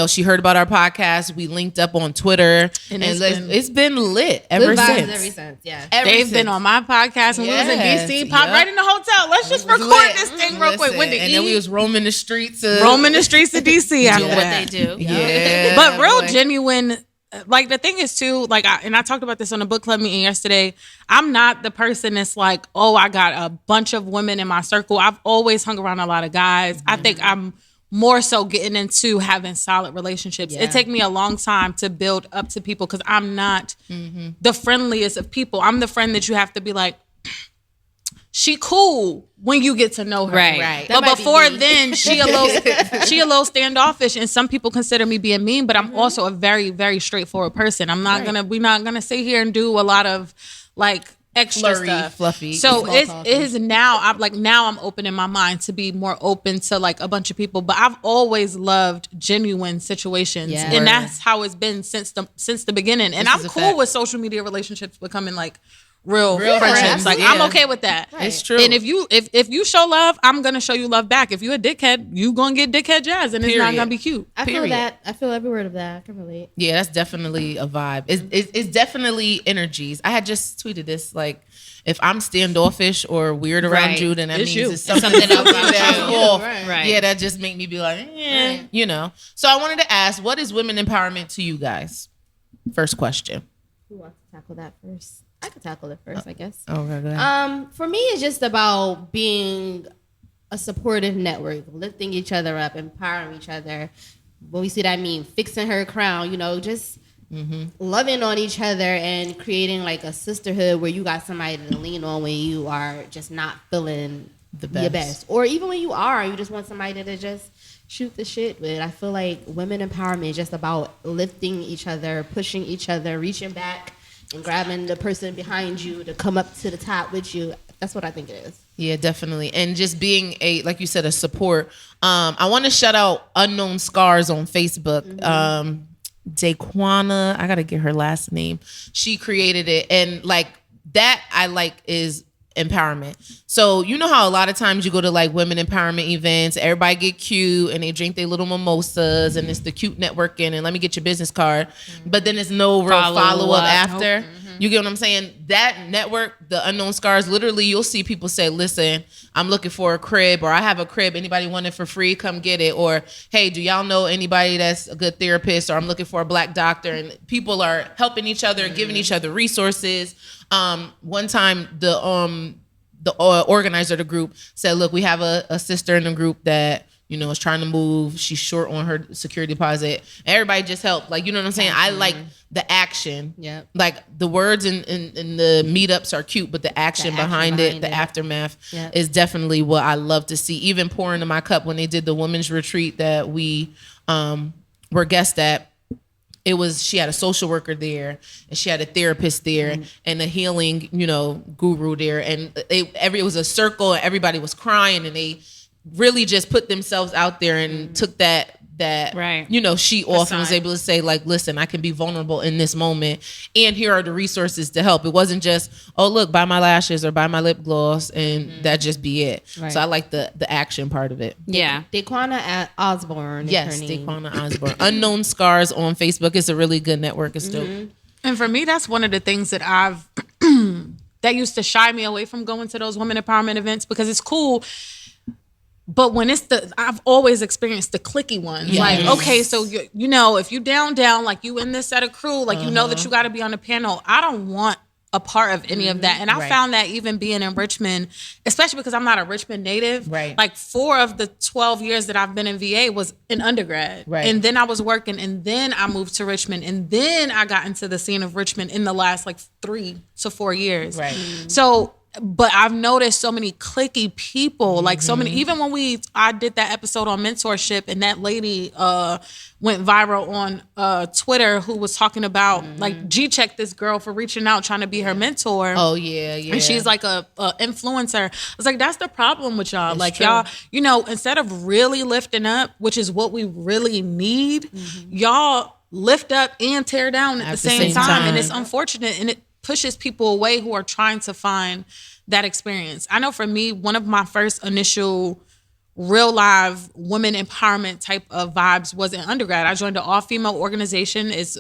she heard about our podcast. We linked up on Twitter, and it's been lit ever Good vibes since. ever since. Yeah. Ever They've since. been on my podcast when we was in Yes, DC. Pop yep. right in the hotel. Let's just It was record lit. this thing real quick. Listen, When to and then we eat, was roaming the streets. roaming the streets of DC after Doing what that. they do. Yeah, But real boy. genuine, like the thing is too, like I talked about this on a book club meeting yesterday. I'm not the person that's like, oh, I got a bunch of women in my circle. I've always hung around a lot of guys. I think I'm more so getting into having solid relationships. Yeah. It take me a long time to build up to people because I'm not the friendliest of people. I'm the friend that you have to be like, she cool when you get to know her. Right. Right. But That might be before me. then, she a little standoffish, and some people consider me being mean. But I'm also a very, very straightforward person. We're not gonna sit here and do a lot of like extra Flirty, stuff, fluffy. So Small it talking. is now. I'm opening my mind to be more open to like a bunch of people. But I've always loved genuine situations, Yeah. and that's how it's been since the beginning. And This I'm is a cool fact. with social media relationships becoming like real Real friendships. friends, Like yeah. I'm okay with that. It's true. And if you show love, I'm gonna show you love back. If you a dickhead, you gonna get dickhead jazz, and it's not Period. gonna be cute. I feel Period. that. I feel every word of that. I can relate. Yeah, that's definitely a vibe. It's definitely energies. I had just tweeted this, like, if I'm standoffish or weird around Right. you, then that It's means you. it's something Something else about that's you. off. Right. Yeah, that just make me be like, So I wanted to ask, what is women empowerment to you guys? First question. Who wants to tackle that first? I could tackle it first, I guess. Okay, go ahead. For me, it's just about being a supportive network, lifting each other up, empowering each other. What we see that mean, fixing her crown, just loving on each other and creating like a sisterhood where you got somebody to lean on when you are just not feeling your best. Or even when you are, you just want somebody to just shoot the shit with. I feel like women empowerment is just about lifting each other, pushing each other, reaching back and grabbing the person behind you to come up to the top with you. That's what I think it is. Yeah, definitely. And just being like you said, a support. I want to shout out Unknown Scars on Facebook. Daquana, I got to get her last name. She created it. And like that I like is empowerment. So you know how a lot of times you go to like women empowerment events, everybody get cute and they drink their little mimosas and it's the cute networking and let me get your business card. But then there's no real follow up after. You get what I'm saying? That network, the Unknown Scars, literally you'll see people say, listen, I'm looking for a crib, or I have a crib. Anybody want it for free? Come get it. Or, hey, do y'all know anybody that's a good therapist? Or I'm looking for a black doctor. And people are helping each other, giving each other resources. One time the organizer of the group said, look, we have a sister in the group that, you know, is trying to move. She's short on her security deposit. Everybody just helped. Like, you know what I'm saying? I like the action. Yep. Like the words in the meetups are cute, but the action behind it, the aftermath is definitely what I love to see. Even pour into my cup when they did the women's retreat that we were guests at. She had a social worker there, and she had a therapist there, and a healing, you know, guru there. And it was a circle, and everybody was crying, and they really just put themselves out there and took that right, you know, sheet off and was able to say, like, listen, I can be vulnerable in this moment, and here are the resources to help. It wasn't just, oh, look, buy my lashes or buy my lip gloss, and that just be it. Right. So I like the action part of it. Yeah. Daquana Osborne. Yes, Daquana Osborne. Unknown Scars on Facebook. It's a really good network. It's dope. And for me, that's one of the things that that used to shy me away from going to those women empowerment events, because it's cool. But when I've always experienced the clicky ones. Yes. Like, okay, so you know, if you down, like you in this set of crew, like you know that you got to be on the panel. I don't want a part of any of that. And I found that even being in Richmond, especially because I'm not a Richmond native, like 4 of the 12 years that I've been in VA was in undergrad. Right. And then I was working, and then I moved to Richmond, and then I got into the scene of Richmond in the last like 3 to 4 years. Right. So, but I've noticed so many cliquey people, like so many, even when I did that episode on mentorship, and that lady went viral on Twitter who was talking about like G-checked this girl for reaching out, trying to be her mentor. Oh yeah. And she's like a influencer. I was like, that's the problem with y'all. It's like true. Y'all, you know, instead of really lifting up, which is what we really need, y'all lift up and tear down at the same time. And it's unfortunate, and it pushes people away who are trying to find that experience. I know for me, one of my first initial real live women empowerment type of vibes was in undergrad. I joined an all-female organization. It's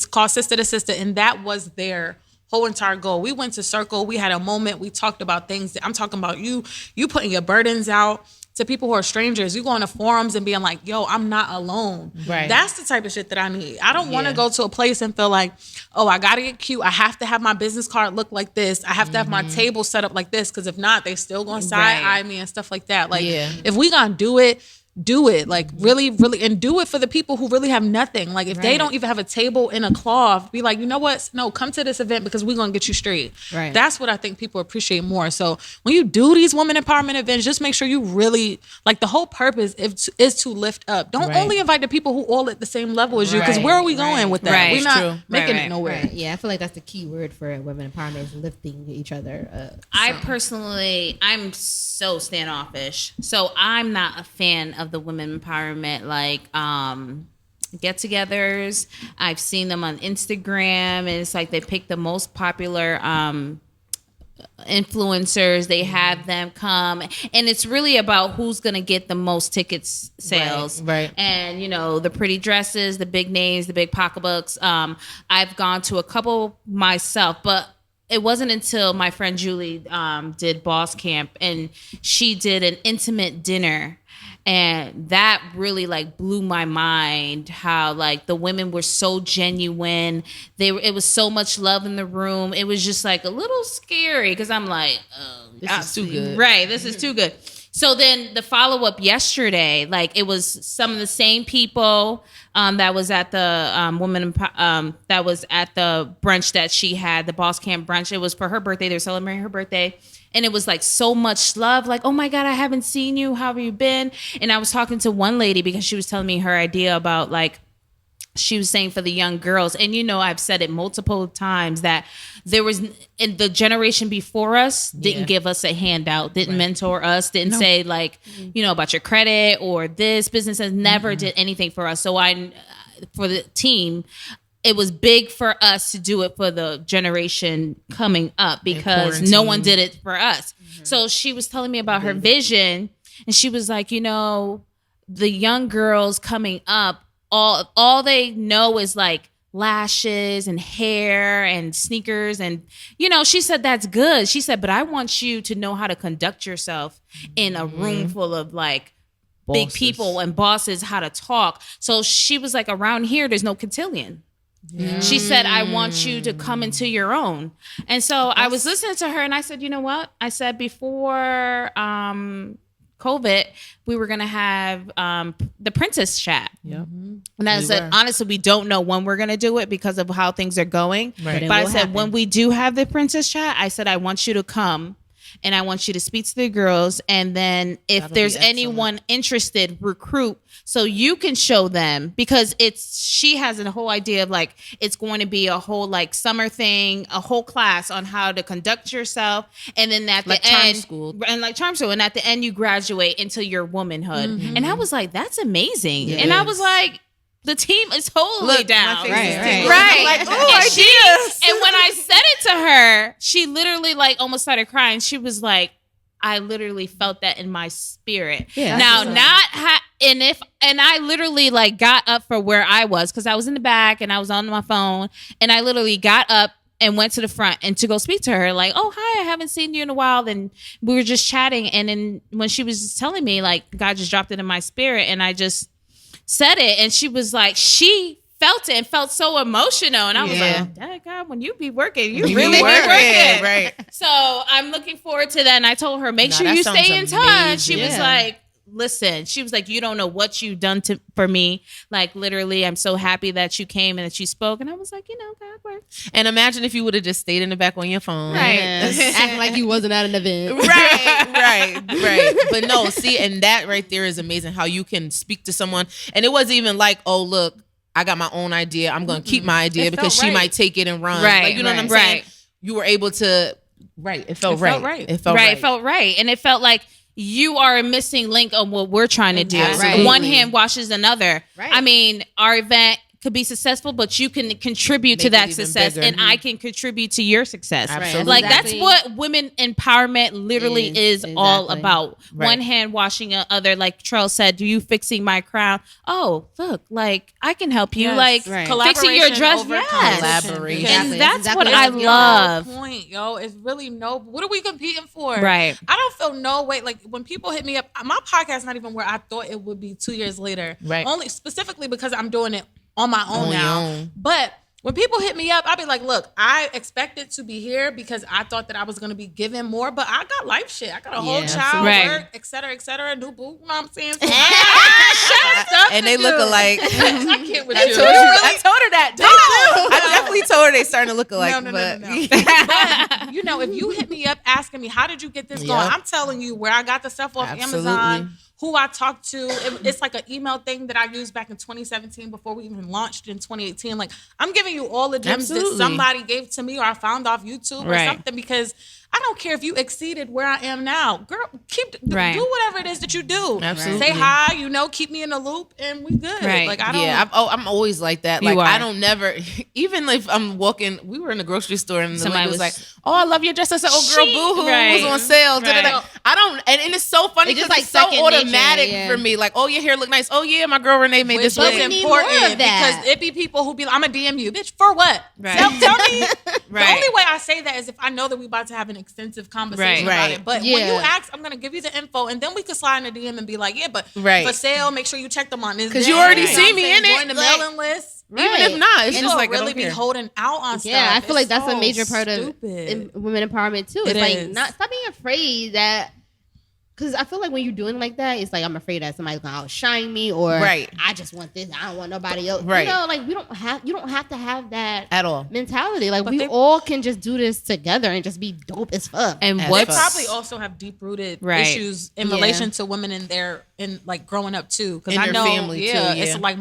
called Sister to Sister, and that was their whole entire goal. We went to Circle. We had a moment. We talked about things. I'm talking about you putting your burdens out to people who are strangers. You go on the forums and being like, yo, I'm not alone. Right. That's the type of shit that I need. I don't want to go to a place and feel like, oh, I got to get cute. I have to have my business card look like this. I have to have my table set up like this, because if not, they still going to side-eye me and stuff like that. Like, if we going to do it. Like, really, really, and do it for the people who really have nothing. Like, if they don't even have a table in a cloth, be like, you know what? No, come to this event because we're going to get you straight. Right. That's what I think people appreciate more. So when you do these women empowerment events, just make sure you really, like, the whole purpose is to lift up. Don't only invite the people who all at the the same level as you, because where are we going with that? We're not making it nowhere. Yeah, I feel like that's the key word for women empowerment, is lifting each other up. I'm so standoffish. So I'm not a fan of the women empowerment, like get-togethers. I've seen them on Instagram, and it's like they pick the most popular influencers. They have them come, and it's really about who's gonna get the most tickets sales. Right. And you know, the pretty dresses, the big names, the big pocketbooks. I've gone to a couple myself, but it wasn't until my friend Julie did Boss Camp, and she did an intimate dinner. And that really like blew my mind, how like the women were so genuine. It was so much love in the room. It was just like a little scary, because I'm like, oh, this is too good. Right, this is too good. So then the follow-up yesterday, like it was some of the same people that was at the that was at the brunch that she had, the Boss Camp brunch. It was for her birthday. They were celebrating her birthday. And it was like so much love, like, oh my God, I haven't seen you. How have you been? And I was talking to one lady because she was telling me her idea about like, she was saying for the young girls. And, you know, I've said it multiple times that there was, in the generation before us didn't give us a handout, didn't mentor us, didn't say like, you know, about your credit or this businesses, never did anything for us. So for the team, it was big for us to do it for the generation coming up, because no one did it for us. So she was telling me about her vision, and she was like, you know, the young girls coming up, all they know is like lashes and hair and sneakers. And, you know, she said, that's good. She said, but I want you to know how to conduct yourself in a room full of like big people and bosses, how to talk. So she was like, around here, there's no cotillion. Yeah. She said, I want you to come into your own. And so I was listening to her and I said, you know what? I said, before COVID, we were going to have the Princess Chat. Yep. And I said, honestly, we don't know when we're going to do it because of how things are going. Right. But I said, when we do have the Princess Chat, I said, I want you to come. And I want you to speak to the girls. And then if there's anyone interested, recruit so you can show them, because she has a whole idea of like, it's going to be a whole like summer thing, a whole class on how to conduct yourself. And then at like the end, charm school. And at the end, you graduate into your womanhood. Mm-hmm. And I was like, that's amazing. Yes. And I was like, the team is totally down. Right. Like, and when I said it to her, she literally like almost started crying. She was like, I literally felt that in my spirit. Yeah, now, and I literally like got up for where I was, because I was in the back and I was on my phone, and I literally got up and went to the front and to go speak to her, like, oh, hi, I haven't seen you in a while. Then we were just chatting. And then when she was telling me, like, God just dropped it in my spirit, and I just said it, and she was like, she felt it and felt so emotional. And I was like, Dad, God, when you be working, you really be working. Right. So I'm looking forward to that. And I told her, make sure you stay in touch. She was like, listen, she was like, you don't know what you've done for me. Like, literally, I'm so happy that you came and that you spoke. And I was like, you know, God works. And imagine if you would have just stayed in the back on your phone. Right. Acting like you wasn't at an event. Right. But no, see, and that right there is amazing, how you can speak to someone. And it wasn't even like, oh, look, I got my own idea. I'm going to keep my idea because she might take it and run. Right. Like, you know what I'm saying? You were able to, it felt right. It felt right. And it felt like you are a missing link on what we're trying to do. Absolutely. One hand washes another. Right. I mean, our event could be successful, but you can contribute to that success, and I can contribute to your success. Absolutely. Like, that's what women empowerment literally is all about. Right. One hand washing the other. Like Trell said, do you fixing my crown? Oh, look, like, I can help you. Like, fixing your dress. Collaboration. And that's what I love. Point, yo, it's really what are we competing for? Right. I don't feel no way. Like, when people hit me up, my podcast not even where I thought it would be 2 years later. Right. Only specifically because I'm doing it on my own now. But when people hit me up, I'll be like, look, I expected to be here because I thought that I was going to be given more, but I got life shit. I got a whole child, work, et cetera, new boo, you know what I'm saying? So and they look alike. I can't with you. I told her that. I definitely told her they starting to look alike. No. But, you know, if you hit me up asking me, how did you get this going? I'm telling you where I got the stuff off Amazon, who I talked to. It's like an email thing that I used back in 2017 before we even launched in 2018. Like, I'm giving you all the gems that somebody gave to me or I found off YouTube or something, because I don't care if you exceeded where I am now. Girl, do whatever it is that you do. Absolutely. Say hi, keep me in the loop, and we good. Right. Like, I don't. Yeah, I'm always like that. Like, I don't never, even if I'm walking, we were in the grocery store and somebody was like, oh, I love your dress. I said, oh, girl, boo-hoo, was on sale. Right. I don't, and it's so funny because it's so automatic for me. Like, oh, your hair look nice. Oh, yeah, my girl Renee made this look. wig. It's important because it be people who be like, I'm going to DM you. Bitch, for what? Right. Tell me. The only way I say that is if I know that we about to have an extensive conversation about it. But when you ask, I'm going to give you the info, and then we can slide in the DM and be like, but for sale, make sure you check them on this. Because you already see me in it. Join the mailing list. Even if not, it's just like, really be holding out on stuff. Yeah, I feel like that's a major part of women empowerment too. It's like, stop being afraid that, because I feel like when you're doing like that, it's like, I'm afraid that somebody's gonna outshine me, or I just want this, I don't want nobody else. Right. You know, like, you don't have to have that at all mentality. Like, we all can just do this together and just be dope as fuck. And they probably also have deep rooted issues in relation to women in like growing up too. Because I know, it's like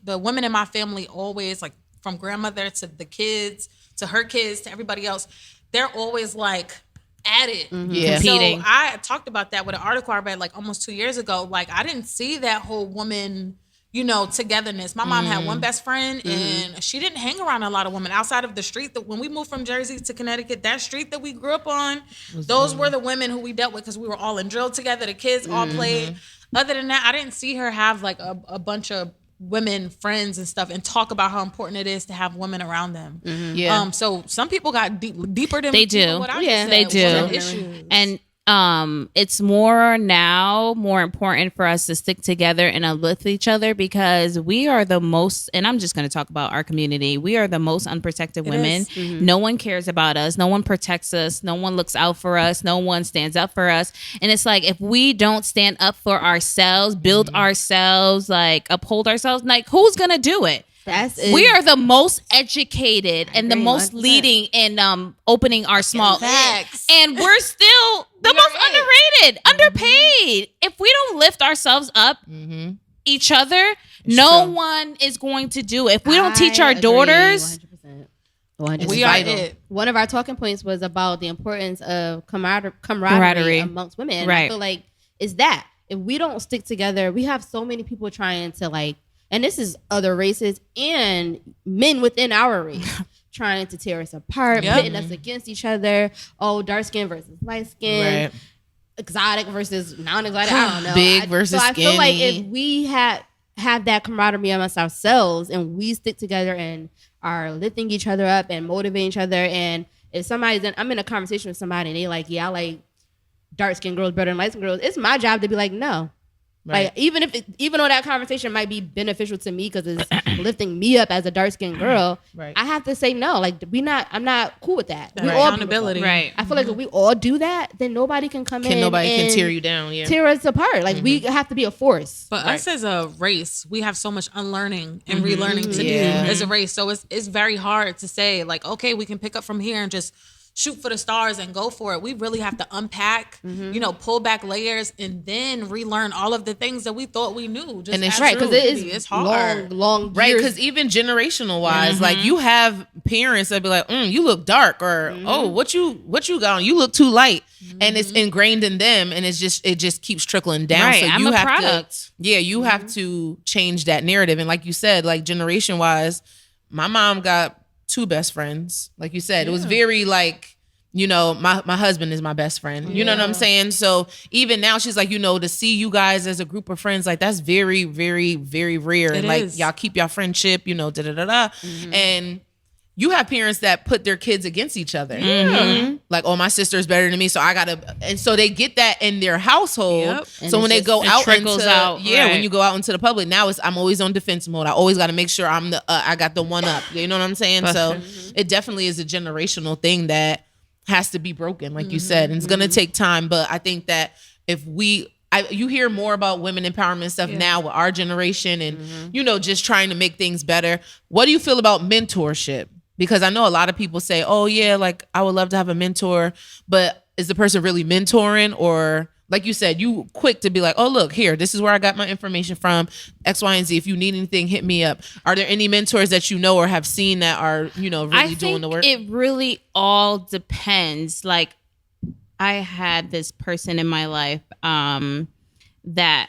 the women in my family always, like, from grandmother to the kids to her kids to everybody else, they're always like at it. Competing. So I talked about that with an article I read like almost 2 years ago. Like, I didn't see that whole woman, togetherness. My mom had one best friend, and she didn't hang around a lot of women outside of the street. That when we moved from Jersey to Connecticut, that street that we grew up on, those were the women who we dealt with because we were all in drill together. The kids all played. Other than that, I didn't see her have like a bunch of women friends and stuff and talk about how important it is to have women around them. Yeah. So some people got deeper than They do. what I Yeah, just they said, do. women issues. And it's more important for us to stick together and uplift each other, because we are the most, and I'm just going to talk about our community, we are the most unprotected women. No one cares about us, no one protects us, no one looks out for us, no one stands up for us. And it's like, if we don't stand up for ourselves, build ourselves, like uphold ourselves, like who's going to do it? We are the most educated and the most 100%. leading and opening our small, Facts. and we're still the most underrated, underpaid. If we don't lift ourselves up, each other, no one is going to do it. If we don't teach our daughters, 100%. We are it. One of our talking points was about the importance of camaraderie amongst women. And I feel like it's that. If we don't stick together, we have so many people trying to like, and this is other races and men within our race trying to tear us apart, pitting us against each other. Oh, dark skin versus light skin, exotic versus non-exotic. I don't know. Big versus so skinny. I feel like if we have that camaraderie amongst ourselves and we stick together and are lifting each other up and motivating each other, and if I'm in a conversation with somebody and they like, yeah, I like dark skinned girls better than light skinned girls, it's my job to be like, no. Right. Like even though that conversation might be beneficial to me because it's lifting me up as a dark skinned girl, I have to say no. Like I'm not cool with that. We all Accountability. right? I feel like if we all do that, then nobody can come in. Nobody and can tear you down. Yeah. tear us apart. Like we have to be a force. But us as a race, we have so much unlearning and relearning to do Yeah. as a race. So it's very hard to say like, okay, we can pick up from here and just shoot for the stars and go for it. We really have to unpack, pull back layers and then relearn all of the things that we thought we knew. Just And it's Right, because it's hard. long Right, years. because even generational wise, like you have parents that be like, you look dark, or oh, what you got on? You look too light, and it's ingrained in them, and it just keeps trickling down. Right, so I'm you a have product. you have to change that narrative. And like you said, like generation wise, my mom got two best friends. Like you said, it was very like, my husband is my best friend. You know what I'm saying? So even now she's like, to see you guys as a group of friends, like that's very, very, very rare. And like y'all keep your friendship, And you have parents that put their kids against each other. Like, oh, my sister's better than me, so I gotta, and so they get that in their household. So when they go out trickles out, when you go out into the public, now I'm always on defense mode. I always got to make sure I got the one up. You know what I'm saying? So it definitely is a generational thing that has to be broken, like you said, and it's gonna take time. But I think that if you hear more about women empowerment stuff now with our generation, and just trying to make things better. What do you feel about mentorship? Because I know a lot of people say, oh yeah, like I would love to have a mentor, but is the person really mentoring? Or like you said, you quick to be like, oh look, here, this is where I got my information from, X, Y, and Z. If you need anything, hit me up. Are there any mentors that you know or have seen that are, really doing the work? It really all depends. Like I had this person in my life that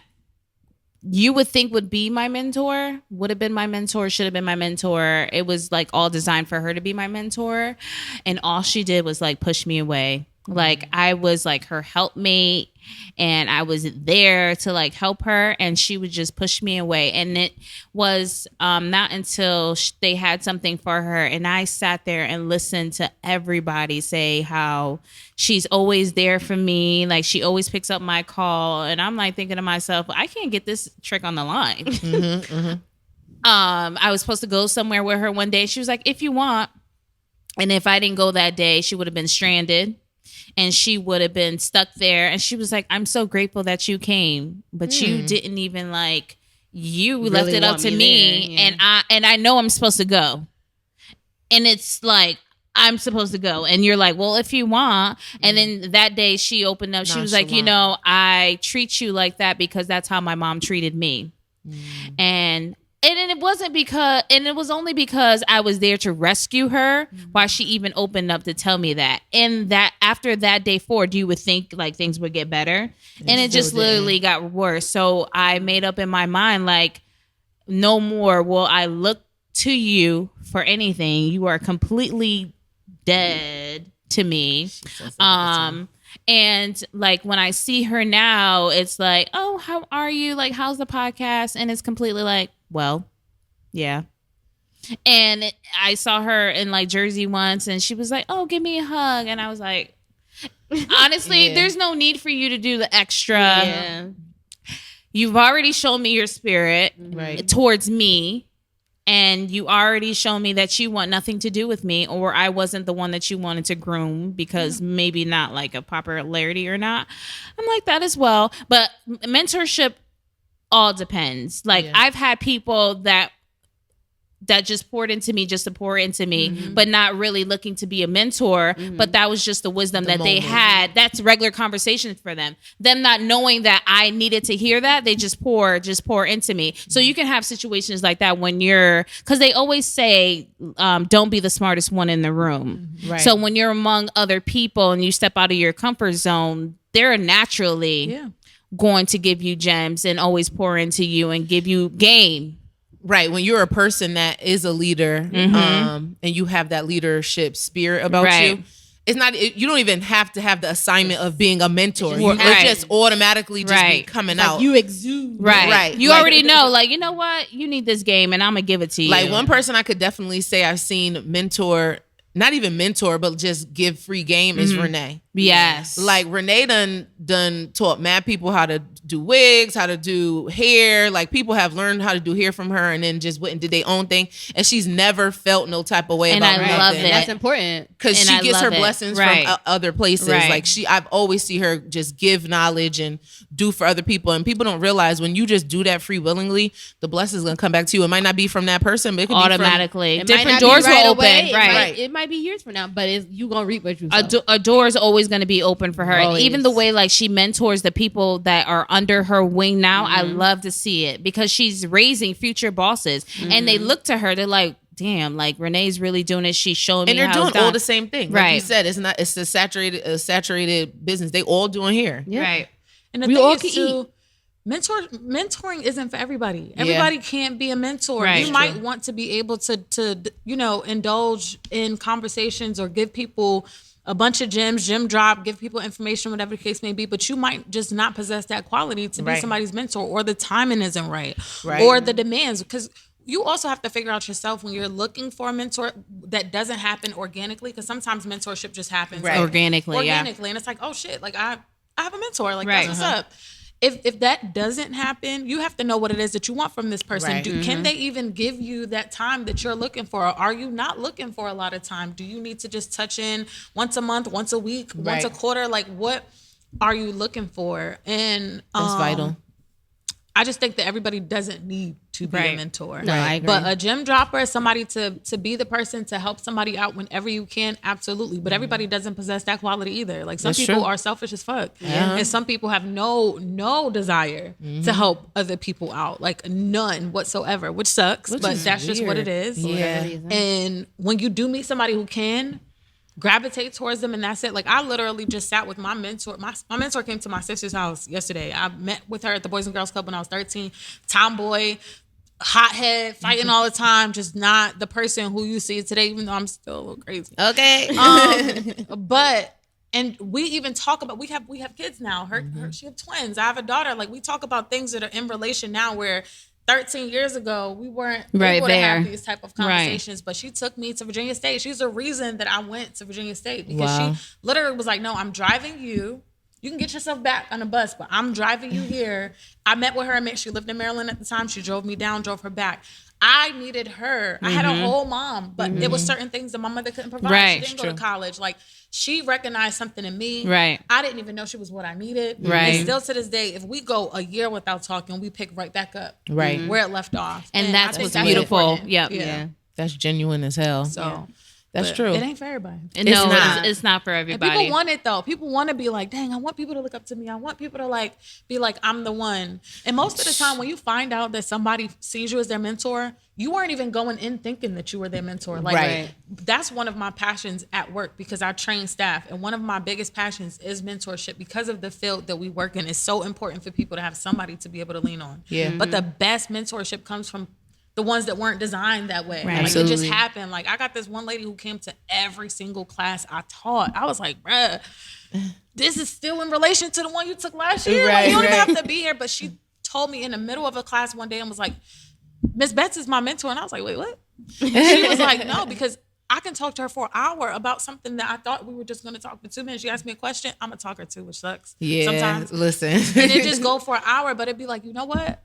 you would think would be my mentor, would have been my mentor, should have been my mentor. It was like all designed for her to be my mentor. And all she did was like push me away. Like I was like her helpmate and I was there to like help her, and she would just push me away. And it was not until they had something for her and I sat there and listened to everybody say how she's always there for me. Like she always picks up my call, and I'm like thinking to myself, I can't get this trick on the line. I was supposed to go somewhere with her one day. She was like, if you want. And if I didn't go that day, she would have been stranded. And she would have been stuck there. And she was like, I'm so grateful that you came. But you didn't even you really left it up to me. And I know I'm supposed to go. And it's like, I'm supposed to go. And you're like, well, if you want. And then that day she opened up. She was like, I treat you like that because that's how my mom treated me. And it wasn't because, and it was only because I was there to rescue her why she even opened up to tell me that. And that after that day forward, you would think like things would get better. And it just literally got worse. So I made up in my mind, like, no more will I look to you for anything. You are completely dead to me. And like when I see her now, it's like, oh, how are you? Like, how's the podcast? And it's completely like, well, yeah. And I saw her in like Jersey once, and she was like, oh, give me a hug. And I was like, honestly, there's no need for you to do the extra. Yeah. You've already shown me your spirit towards me. And you already shown me that you want nothing to do with me, or I wasn't the one that you wanted to groom because maybe not like a popularity or not. I'm like that as well. But mentorship all depends. Like I've had people that just poured into me just to pour into me, but not really looking to be a mentor. But that was just the wisdom that they had. That's regular conversations for them. Them not knowing that I needed to hear that, they just pour into me. So you can have situations like that when because they always say, don't be the smartest one in the room. Right. So when you're among other people and you step out of your comfort zone, they're naturally going to give you gems and always pour into you and give you game. Right. When you're a person that is a leader, and you have that leadership spirit about you, it's not, you don't even have to have the assignment of being a mentor. It just automatically just be coming out. You exude. Right. You already know, like, you know what? You need this game and I'm going to give it to you. Like one person I could definitely say I've seen mentor, not even mentor, but just give free game is Renee. Yes. Like Renee done taught mad people how to do wigs, how to do hair. Like people have learned how to do hair from her and then just went and did their own thing. And she's never felt no type of way and about I nothing. love it. That's important. Because she gets her blessings from other places. Right. Like I've always see her just give knowledge and do for other people. And people don't realize when you just do that free willingly, the blessings going to come back to you. It might not be from that person, but it could automatically. be from, different doors will open. It might be years from now, but you going to reap what you sow. A door is always going to be open for her. Always. And even the way like she mentors the people that are under her wing now, I love to see it because she's raising future bosses and they look to her, they're like, damn, like Renee's really doing it. She's showing me how it's done. And they're doing all the same thing. Like you said, it's a saturated business. They all doing hair. Yeah. Right. And the thing is too, mentoring isn't for everybody. Everybody can't be a mentor. Right. You might want to be able to indulge in conversations or give people a bunch of gem drop, give people information, whatever the case may be, but you might just not possess that quality to be somebody's mentor, or the timing isn't right. Or the demands, because you also have to figure out yourself when you're looking for a mentor that doesn't happen organically, because sometimes mentorship just happens organically, and it's like, oh shit, like I have a mentor, like that's what's up. If that doesn't happen, you have to know what it is that you want from this person. Can they even give you that time that you're looking for? Or are you not looking for a lot of time? Do you need to just touch in once a month, once a week, once a quarter? Like, what are you looking for? And that's vital. I just think that everybody doesn't need to be a mentor. No, I agree. But a gem dropper, somebody to be the person to help somebody out whenever you can, absolutely. But everybody doesn't possess that quality either. Like some people are selfish as fuck. And some people have no desire to help other people out. Like none whatsoever, which sucks. But that's weird. Just what it is. Yeah. And when you do meet somebody who can, gravitate towards them, and that's it. Like I literally just sat with my mentor. My mentor came to my sister's house yesterday. I met with her at the Boys and Girls Club when I was 13. Tomboy, hothead, fighting all the time, just not the person who you see today, even though I'm still a little crazy. Okay. And we even talk about, we have kids now. Her she have twins. I have a daughter. Like we talk about things that are in relation now where 13 years ago, we weren't able to have these type of conversations, but she took me to Virginia State. She's the reason that I went to Virginia State because she literally was like, no, I'm driving you. You can get yourself back on a bus, but I'm driving you here. I met with her. She lived in Maryland at the time. She drove me down, drove her back. I needed her. I had a whole mom, but there was certain things that my mother couldn't provide. She didn't go to college. Like she recognized something in me. Right. I didn't even know she was what I needed. Right. And still to this day, if we go a year without talking, we pick right back up. Right. Where it left off. And that's what's beautiful. Yep. Yeah. That's genuine as hell. So that's true. It ain't for everybody. It's not for everybody. And people want it though. People want to be like, dang, I want people to look up to me. I want people to be like, I'm the one. And most of the time when you find out that somebody sees you as their mentor, you weren't even going in thinking that you were their mentor. That's one of my passions at work because I train staff. And one of my biggest passions is mentorship because of the field that we work in. It's so important for people to have somebody to be able to lean on. Yeah. But the best mentorship comes from the ones that weren't designed that way. Right. Like, it just Absolutely. happened. Like, I got this one lady who came to every single class I taught. I was like, bruh, this is still in relation to the one you took last year. Like, you don't even have to be here. But she told me in the middle of a class one day and was like, Miss Betts is my mentor. And I was like, wait, what? She was like, no, because I can talk to her for an hour about something that I thought we were just going to talk for 2 minutes. She asked me a question, I'm going to talk her too, which sucks sometimes. Listen. And it just go for an hour, but it'd be like, you know what?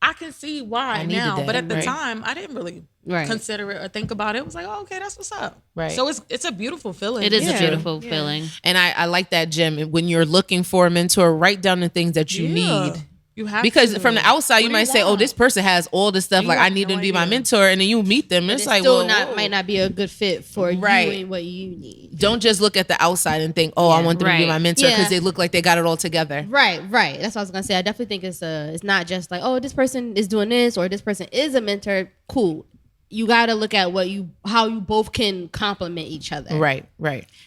I can see why now. that, But at the right. time, I didn't really consider it or think about it. It was like, oh, okay, that's what's up. Right. So it's a beautiful feeling. It is Yeah. a beautiful feeling. And I like that, Jim. When you're looking for a mentor, write down the things that you need. You have Because to. from the outside, What you do might say, "Oh, want? this person has all this stuff. You Like, I have need no them to be my idea. mentor." And then you meet them, and it's like, still well, might not be a good fit for Right. you and what you need. don't just look at the outside and think, "Oh, I want them to be Right. my mentor," because Yeah. they look like they got it all together. Right. That's what I was gonna say. I definitely think it's not just like, oh, this person is doing this or this person is a mentor. Cool. You got to look at how you both can complement each other. Right.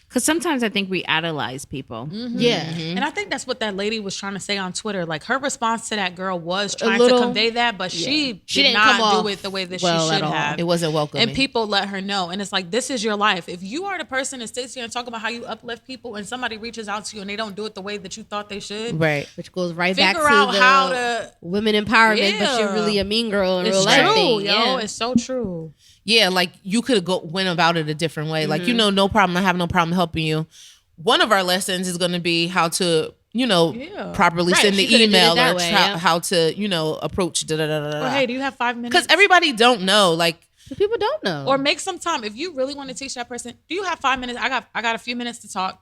Because sometimes I think we idolize people. Yeah. And I think that's what that lady was trying to say on Twitter. Like, her response to that girl was trying little- to convey that, but she She did didn't come not do off it the way that well she at should all. have. It wasn't welcoming. And people let her know. And it's like, this is your life. If you are the person that sits here and talk about how you uplift people and somebody reaches out to you and they don't do it the way that you thought they should, Right. Which goes right back figure to out the how to. women empowerment, but Yeah. you're really a mean girl in It's real true, life. yo. thing. Yeah. It's so true. Yeah, like you could have went about it a different way. Like, no problem. I have no problem helping you. One of our lessons is going to be how to, properly Right, send she the coulda did it email that or way, yeah. how to, approach da da da da. Or, hey, do you have 5 minutes? Because everybody don't know. Like, But people don't know. Or make some time. If you really want to teach that person, do you have 5 minutes? I got a few minutes to talk.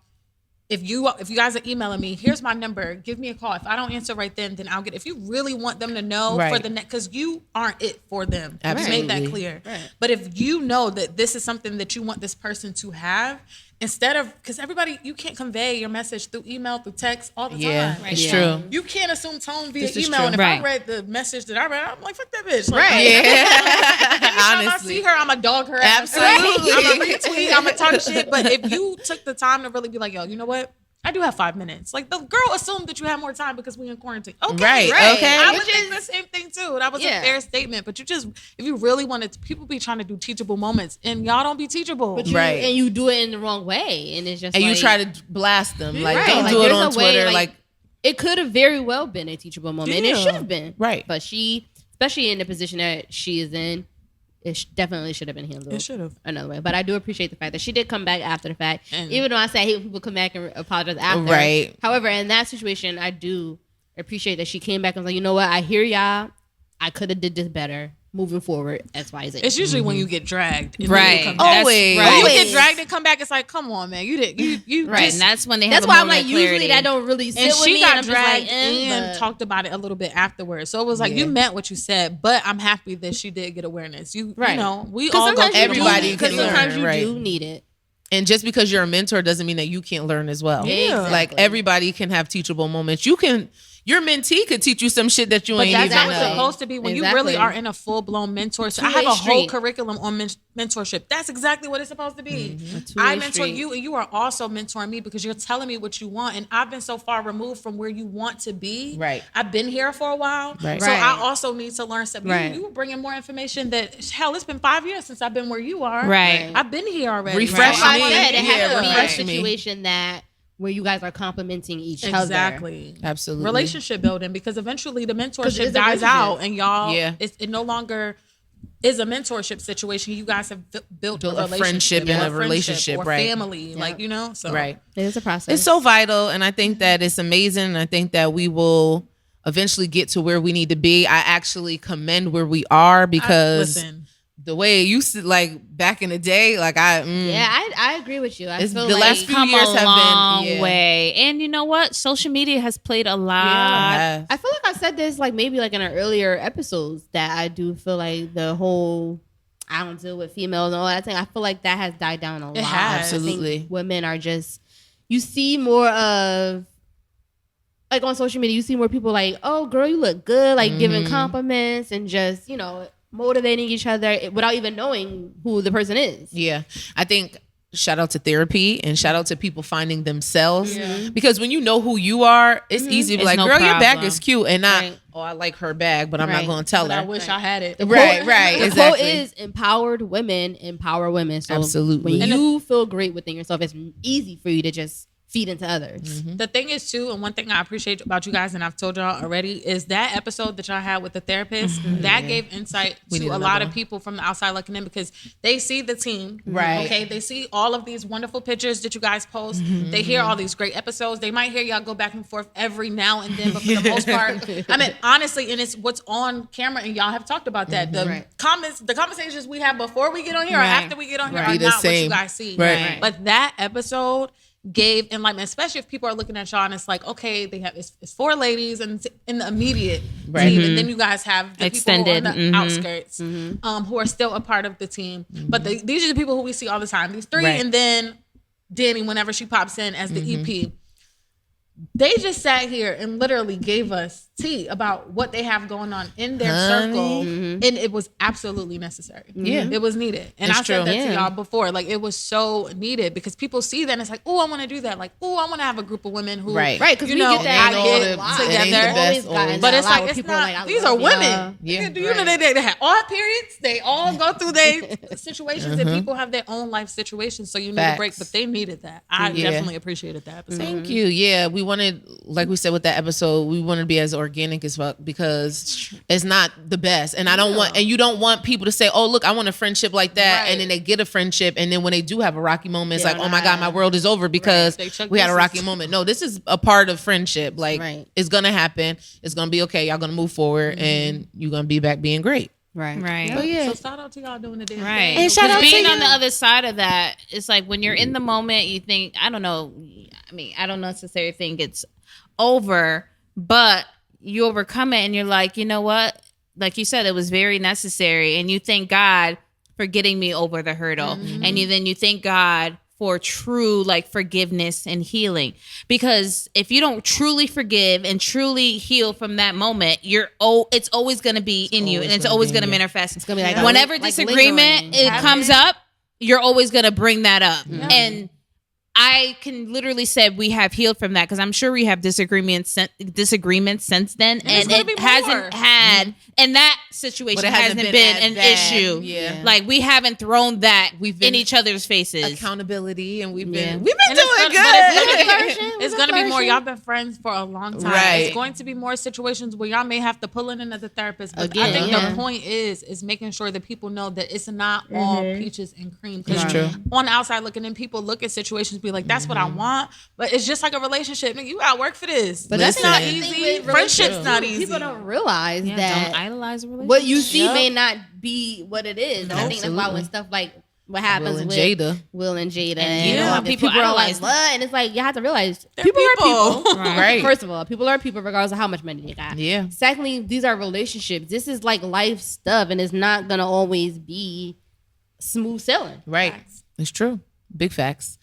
If you guys are emailing me, here's my number. Give me a call. If I don't answer right then I'll get. If you really want them to know Right. for the next, because you aren't it for them. Absolutely. You made that clear. Right. But if you know that this is something that you want this person to have, instead of, because everybody, you can't convey your message through email, through text all the yeah, time. it's Yeah. true. You can't assume tone via This is email. true. And if Right. I read the message that I read, I'm like, fuck that bitch. Like, Right. Anytime I Honestly. see her, I'm a dog her ass. Absolutely. I'm a retweet. I'm a talk shit. But if you took the time to really be like, yo, you know what? I do have 5 minutes. Like, the girl assumed that you had more time because we in quarantine. Okay, Right, okay. I would Which think is- the same thing too. That was Yeah. a fair statement. But if you really wanted to, people be trying to do teachable moments, and y'all don't be teachable. But you, Right. and you do it in the wrong way, and it's just And like, you try to blast them. Like, Right. don't Like, do it there's on a way, Twitter. like, it could have very well been a teachable moment, and it Yeah. should have been. Right. But she, especially in the position that she is in, definitely should have been handled. It should have. Another way. But I do appreciate the fact that she did come back after the fact. And- Even though I say I hate when people come back and apologize after. Right. However, in that situation, I do appreciate that she came back and was like, you know what? I hear y'all. I could have did this better. Moving forward, X, Y, Z. It's usually when you get dragged. and Right. then you come back. Always. When you Always. get dragged and come back, it's like, come on, man. You Right. just- And that's when they have That's a why I'm moment like, of clarity. usually that don't really sit and with she me. got and I'm just dragged like, and but- talked about it a little bit afterwards. So it was like, Yeah. you meant what you said, but I'm happy that she did get awareness. You Right. know, we 'Cause all go sometimes through you the do- Everybody moment. can because sometimes learn, you right. do need it. And just because you're a mentor doesn't mean that you can't learn as well. Yeah. Like, Exactly. everybody can have teachable moments. Your mentee could teach you some shit that you But ain't that's even how it's know. supposed to be when you Exactly. really are in a full blown mentor. So I Two-way have a whole street. curriculum on mentorship. That's exactly what it's supposed to be. two-way I mentor street. you, and you are also mentoring me because you're telling me what you want. And I've been so far removed from where you want to be. Right. I've been here for a while. Right. So Right. I also need to learn stuff. Right. You were bringing more information that, hell, it's been 5 years since I've been where you are. Right. I've been here already. Refresh Like me. I said, it Yeah, has to be a refresh me. situation that where you guys are complimenting each other. Exactly. Absolutely. Relationship building, because eventually the 'Cause mentorship it's a dies relationship. out and y'all, Yeah. it no longer is a mentorship situation. You guys have built a relationship friendship and or a relationship, or right. family, like, so Right. It is a process. It's so vital, and I think that it's amazing. And I think that we will eventually get to where we need to be. I actually commend where we are because listen, the way it used to, like back in the day, like I agree with you. I It's feel the like last few Come years a have long been way. And you know what? Social media has played a lot. Yeah. I feel like I said this like maybe like in our earlier episodes that I do feel like the whole I don't deal with females and all that thing. I feel like that has died down a lot. has. I think Absolutely. women are just you see more of like on social media, you see more people like, oh girl, you look good, like giving compliments and just, motivating each other without even knowing who the person is. Yeah. I think shout out to therapy and shout out to people finding themselves. Because when you know who you are, it's easy to be like, no girl, your bag problem. is cute. And not, oh, I like her bag, but I'm not going to tell her. I wish I had it. Right. The Exactly. quote is empowered women empower women. So Absolutely. when you feel great within yourself, it's easy for you to just feed into others. The thing is too, and one thing I appreciate about you guys, and I've told y'all already, is that episode that y'all had with the therapist that gave insight We to need a another lot of one. people from the outside looking in, because they see the team, Right. Okay, they see all of these wonderful pictures that you guys post. They hear all these great episodes. They might hear y'all go back and forth every now and then, but for the most part, I mean, honestly, and it's what's on camera, and y'all have talked about that. The comments, the conversations we have before we get on here or after we get on here are Be the not what you same. guys see. Right. But that episode gave enlightenment, especially if people are looking at y'all and it's like, okay, they have it's 4 ladies and it's in the immediate team, and then you guys have the Extended. people on the outskirts who are still a part of the team. But these are the people who we see all the time. These 3, Right. and then Danny, whenever she pops in as the EP. They just sat here and literally gave us tea about what they have going on in their circle, and it was absolutely necessary. Yeah. It was needed, and It's I said true. that to y'all before. Like, it was so needed because people see that and it's like, oh, I want to do that. Like, oh, I want to have a group of women who, Right. Right, because you we know, get that I all get the time. It ain't the together. best Always gotten always. But that it's a lot like, where it's people not, are like, I these love are women. y'all. Yeah. Do you know they have all periods? They all go through their situations, and people have their own life situations. So you need a break, Facts. but they needed that. I definitely appreciated that episode. Thank you. Yeah, we wanted, like we said with that episode, we wanted to be as organic as fuck because it's not the best. And I don't want, and you don't want people to say, oh, look, I want a friendship like that. Right. And then they get a friendship. And then when they do have a rocky moment, it's They're like, oh my God, my world is over because They chuck we had a pieces. rocky moment. No, this is a part of friendship. Like, Right. it's going to happen. It's going to be okay. Y'all going to move forward and you're going to be back being great. Right. Right. Oh, yeah. So shout out to y'all doing the damn Right. thing. And shout out to being you. on the other side of that, it's like when you're in the moment, you think, I don't know. I mean, I don't necessarily think it's over, but you overcome it and you're like, you know what? Like you said, it was very necessary. And you thank God for getting me over the hurdle. And then you thank God for true like forgiveness and healing. Because if you don't truly forgive and truly heal from that moment, it's always going to be in you and it's always going to manifest. It's gonna be like whenever like disagreement lingering. comes up, you're always going to bring that up. And I can literally say we have healed from that because I'm sure we have disagreements since then, and gonna be it more. hasn't had, and that situation But it hasn't hasn't been been an as bad. issue. Yeah. Like we haven't thrown that We've been in each other's faces. Accountability. And we've Yeah. been doing And it's good. gonna- but flourishing. It's going to be more. Y'all been friends for a long time. Right. It's going to be more situations where y'all may have to pull in another therapist. But I Again, think yeah. the point is making sure that people know that it's not all peaches and cream. Because It's true. on the outside looking in, people look at situations and be like, that's what I want. But it's just like a relationship. Nigga, you got to work for this. But that's that's not the thing easy. with Friendship's relationships. not easy. People don't realize Yeah, that don't idolize a relationship. what you see may not be what it is. And I think that's why Absolutely. when stuff like what happens Will and with Jada. Will and Jada, And you and know how all this, people are like, idolize what? And it's like you have to realize They're people are people. people. Right. First of all, people are people regardless of how much money they got. Yeah. Secondly, these are relationships. This is like life stuff, and it's not gonna always be smooth sailing. Right. It's true. Big facts.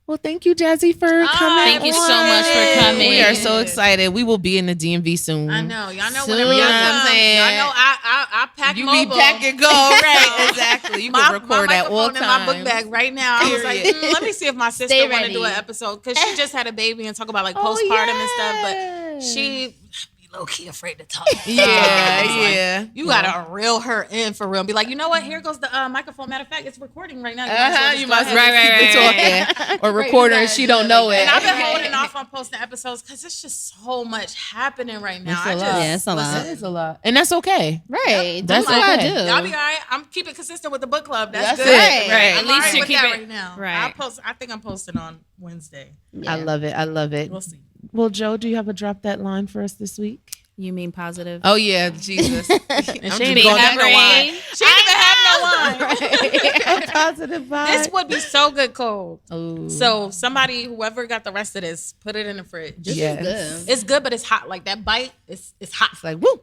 Well, thank you, Jazzy, for coming. Thank you so much for coming. We are so excited. We will be in the DMV soon. I know. Y'all know Soon. whenever You y'all know what I'm come, saying? y'all know I pack You mobile. be pack and go. Right. Exactly. You can record at all microphone in my book times. bag right now. I was like, Period. let me see if my sister Stay want to do an ready. episode because she just had a baby and talk about like Oh, postpartum and stuff, yeah. but she be low key afraid to talk. Yeah, yeah. You gotta reel her in for real. And be like, you know what? Here goes the microphone. Matter of fact, it's recording right now. You must Right, keep it talking or record her and she don't know it. And I've been holding off on posting episodes because it's just so much happening right now. It's a lot. Yeah, it's a lot. It is a lot, and that's okay. Right. That's That's what I okay. do. Y'all be all right. I'm keeping consistent with the book club. That's That's good. it. Right. I'm At least all you with keep that it- right now. right. I think I'm posting on Wednesday. Yeah. I love it. I love it. We'll see. Well, Joe, do you have a drop that line for us this week? You mean positive? Oh yeah, Jesus. And I'm she just ain't even going have back no to wine. She didn't even have no wine. a positive vibe. This would be so good cold. Ooh. So somebody, whoever got the rest of this, put it in the fridge. Yes. Good. It's good, but it's hot. Like that bite, it's hot. It's like woo.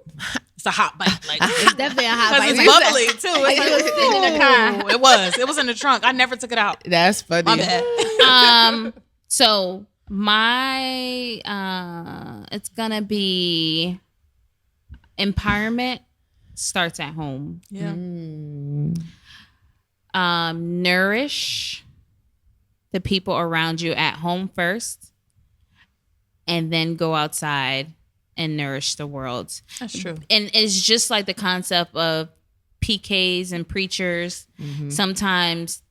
It's a hot bite. Like It's definitely a hot because bite. it's bubbly too. Like It's it was sitting in a car. It was. It was in the trunk. I never took it out. That's funny. My bad. So my it's gonna be empowerment starts at home. Yeah. Mm. Nourish the people around you at home first, and then go outside and nourish the world. That's true. And it's just like the concept of PKs and preachers. Sometimes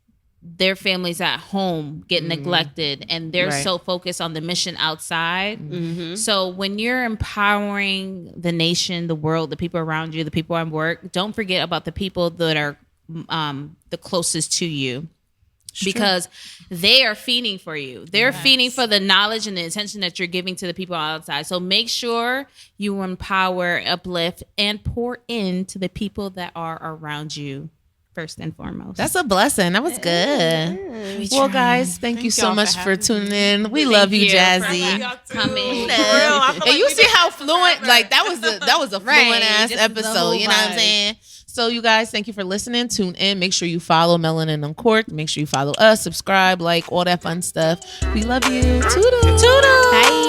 their families at home get neglected, and they're so focused on the mission outside. So when you're empowering the nation, the world, the people around you, the people at work, don't forget about the people that are the closest to you. Because they are feeding for you. They're feeding for the knowledge and the attention that you're giving to the people outside. So make sure you empower, uplift, and pour into the people that are around you first and foremost. That's a blessing. That was good. Well, guys, thank you so much for tuning in. We love you, Jazzy. Coming. And you see how fluent, like that was a fluent ass episode. You know what I'm saying? So you guys, thank you for listening. Tune in. Make sure you follow Melanin Uncorked. Make sure you follow us, subscribe, like, all that fun stuff. We love you. Toodle. Bye.